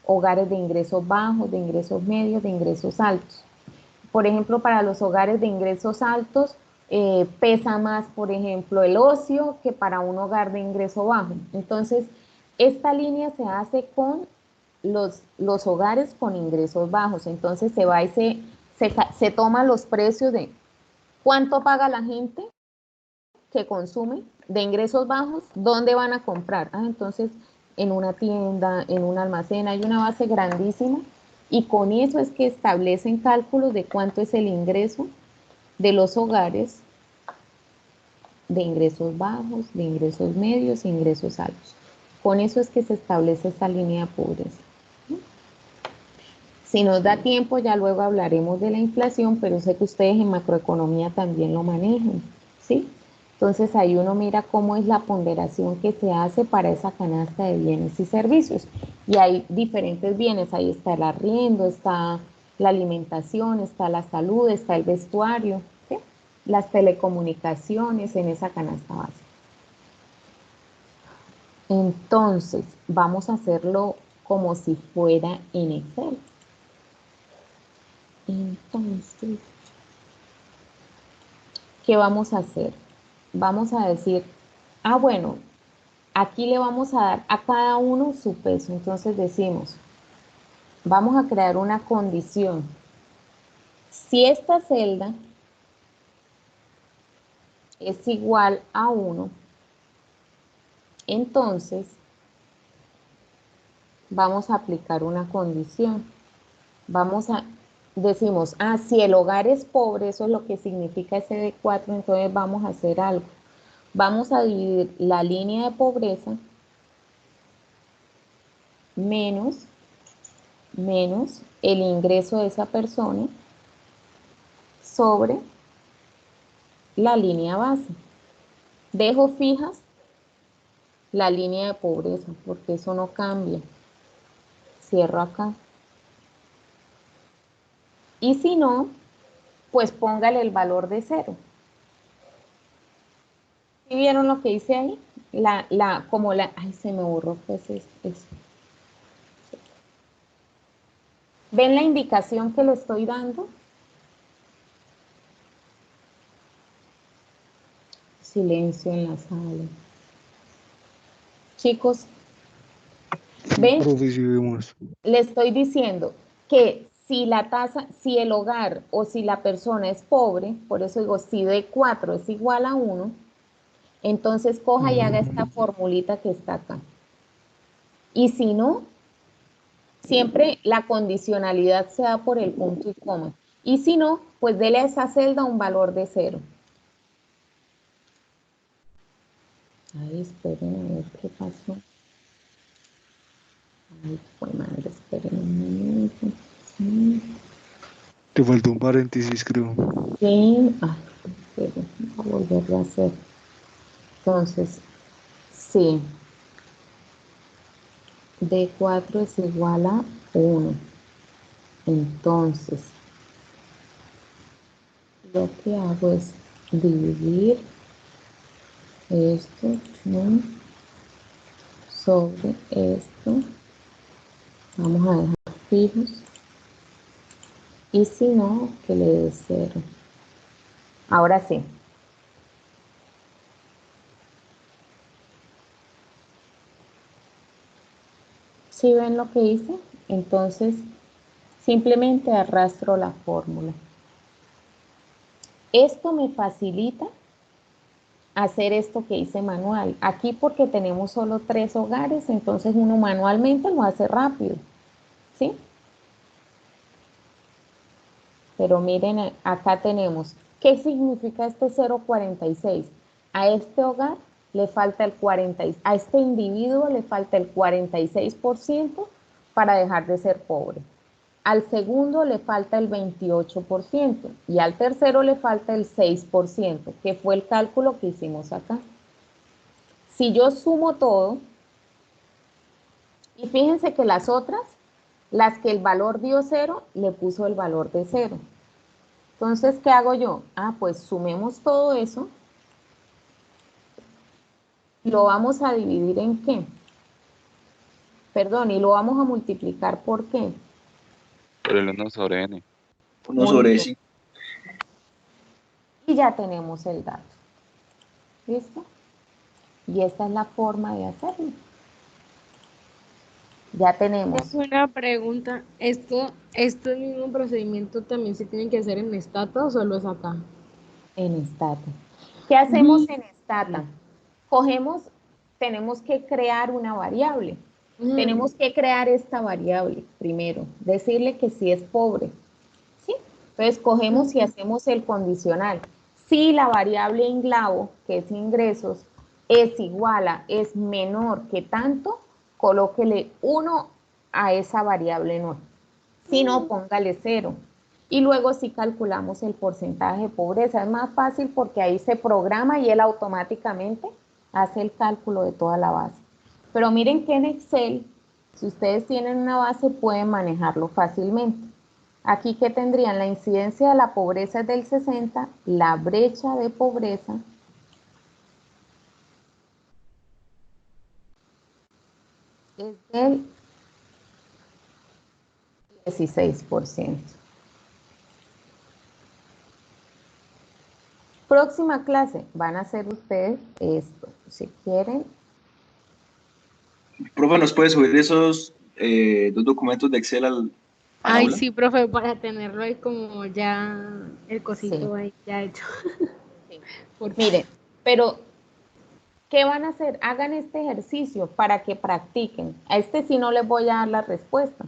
hogares de ingresos bajos, de ingresos medios, de ingresos altos. Por ejemplo, para los hogares de ingresos altos, pesa más, por ejemplo, el ocio que para un hogar de ingreso bajo. Entonces, esta línea se hace con los hogares con ingresos bajos. Entonces, se va y se toma los precios de cuánto paga la gente que consume de ingresos bajos, dónde van a comprar. Entonces, en una tienda, en un almacén, hay una base grandísima y con eso es que establecen cálculos de cuánto es el ingreso de los hogares de ingresos bajos, de ingresos medios e ingresos altos. Con eso es que se establece esta línea de pobreza. Si nos da tiempo, ya luego hablaremos de la inflación, pero sé que ustedes en macroeconomía también lo manejan, ¿sí? Entonces ahí uno mira cómo es la ponderación que se hace para esa canasta de bienes y servicios. Y hay diferentes bienes, ahí está el arriendo, está la alimentación, está la salud, está el vestuario, ¿sí? Las telecomunicaciones en esa canasta básica. Entonces, vamos a hacerlo como si fuera en Excel. Entonces, ¿qué vamos a hacer? Vamos a decir, bueno, aquí le vamos a dar a cada uno su peso. Entonces decimos, vamos a crear una condición. Si esta celda es igual a 1, entonces vamos a aplicar una condición. Decimos, si el hogar es pobre, eso es lo que significa ese de 4, entonces vamos a hacer algo. Vamos a dividir la línea de pobreza menos el ingreso de esa persona sobre la línea base. Dejo fijas la línea de pobreza porque eso no cambia. Cierro acá. Y si no, pues póngale el valor de 0. ¿Sí vieron lo que hice ahí? Ay, se me borró, pues eso. ¿Ven la indicación que le estoy dando? Silencio en la sala. Chicos, ¿ven? Le estoy diciendo que si el hogar o si la persona es pobre, por eso digo, si D4 es igual a 1, entonces coja y haga esta formulita que está acá. Y si no, siempre la condicionalidad se da por el punto y coma. Y si no, pues dele a esa celda un valor de 0. Ay, esperen a ver qué pasó. Ay, fue madre, esperen un minuto. Te faltó un paréntesis, creo. Sí, esperen, voy a volverlo a hacer. Entonces, sí, D4 es igual a 1. Entonces, lo que hago es dividir esto, ¿no?, sobre esto. Vamos a dejar fijos. Y si no, que le dé 0. Ahora sí. ¿Sí ven lo que hice? Entonces, simplemente arrastro la fórmula. Esto me facilita hacer esto que hice manual. Aquí porque tenemos solo 3 hogares, entonces uno manualmente lo hace rápido, ¿sí? Pero miren, acá tenemos, ¿qué significa este 0,46? A este hogar le falta a este individuo le falta el 46% para dejar de ser pobre. Al segundo le falta el 28% y al tercero le falta el 6%, que fue el cálculo que hicimos acá. Si yo sumo todo, y fíjense que las otras, las que el valor dio 0, le puso el valor de 0. Entonces, ¿qué hago yo? Pues sumemos todo eso. Lo vamos a dividir ¿en qué? Perdón, y lo vamos a multiplicar ¿por qué? Por el 1 sobre n. 1 sobre 5. Y ya tenemos el dato. ¿Listo? Y esta es la forma de hacerlo. Ya tenemos. Es una pregunta. ¿Este mismo procedimiento también se tiene que hacer en Stata o solo es acá? En Stata. ¿Qué hacemos en Stata? Tenemos que crear una variable. Tenemos que crear esta variable primero, decirle que sí es pobre, ¿sí? Entonces cogemos y hacemos el condicional. Si la variable inglavo, que es ingresos, es menor que tanto, colóquele 1 a esa variable no. Si no, póngale 0. Y luego sí calculamos el porcentaje de pobreza. Es más fácil porque ahí se programa y él automáticamente hace el cálculo de toda la base. Pero miren que en Excel, si ustedes tienen una base, pueden manejarlo fácilmente. Aquí, ¿qué tendrían? La incidencia de la pobreza es del 60, la brecha de pobreza es del 16%. Próxima clase, van a hacer ustedes esto. Si quieren, Profe, ¿nos puede subir esos 2 documentos de Excel al Ay, aula? sí, profe, para tenerlo ahí como ya el sí. cosito ahí ya hecho. Por favor. Miren, pero ¿qué van a hacer? Hagan este ejercicio para que practiquen. A este sí no les voy a dar la respuesta.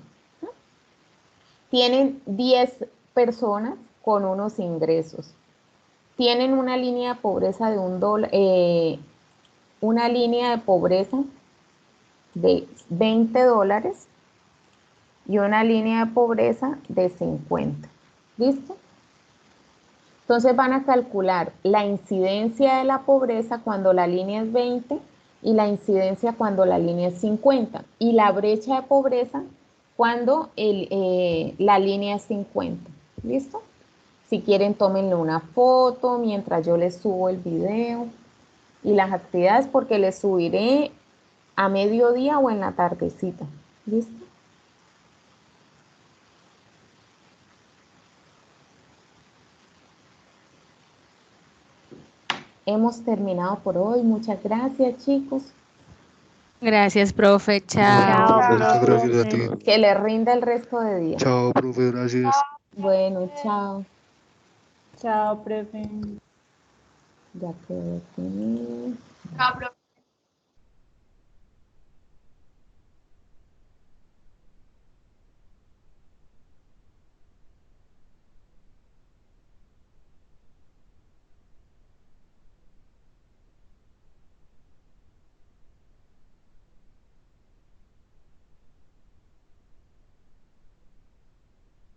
Tienen 10 personas con unos ingresos. Tienen una línea de pobreza de $1, una línea de pobreza de $20 y una línea de pobreza de 50. ¿Listo? Entonces van a calcular la incidencia de la pobreza cuando la línea es 20 y la incidencia cuando la línea es 50 y la brecha de pobreza cuando la línea es 50. ¿Listo? Si quieren, tómenle una foto mientras yo les subo el video y las actividades porque les subiré a mediodía o en la tardecita. ¿Listo? Hemos terminado por hoy. Muchas gracias, chicos. Gracias, profe. Chao, Chao. Muchas gracias a ti. profe. Que les rinda el resto de día. Chao, profe, gracias. Bueno, chao. Chao, profe. Ya quedó definido. Chao, profe.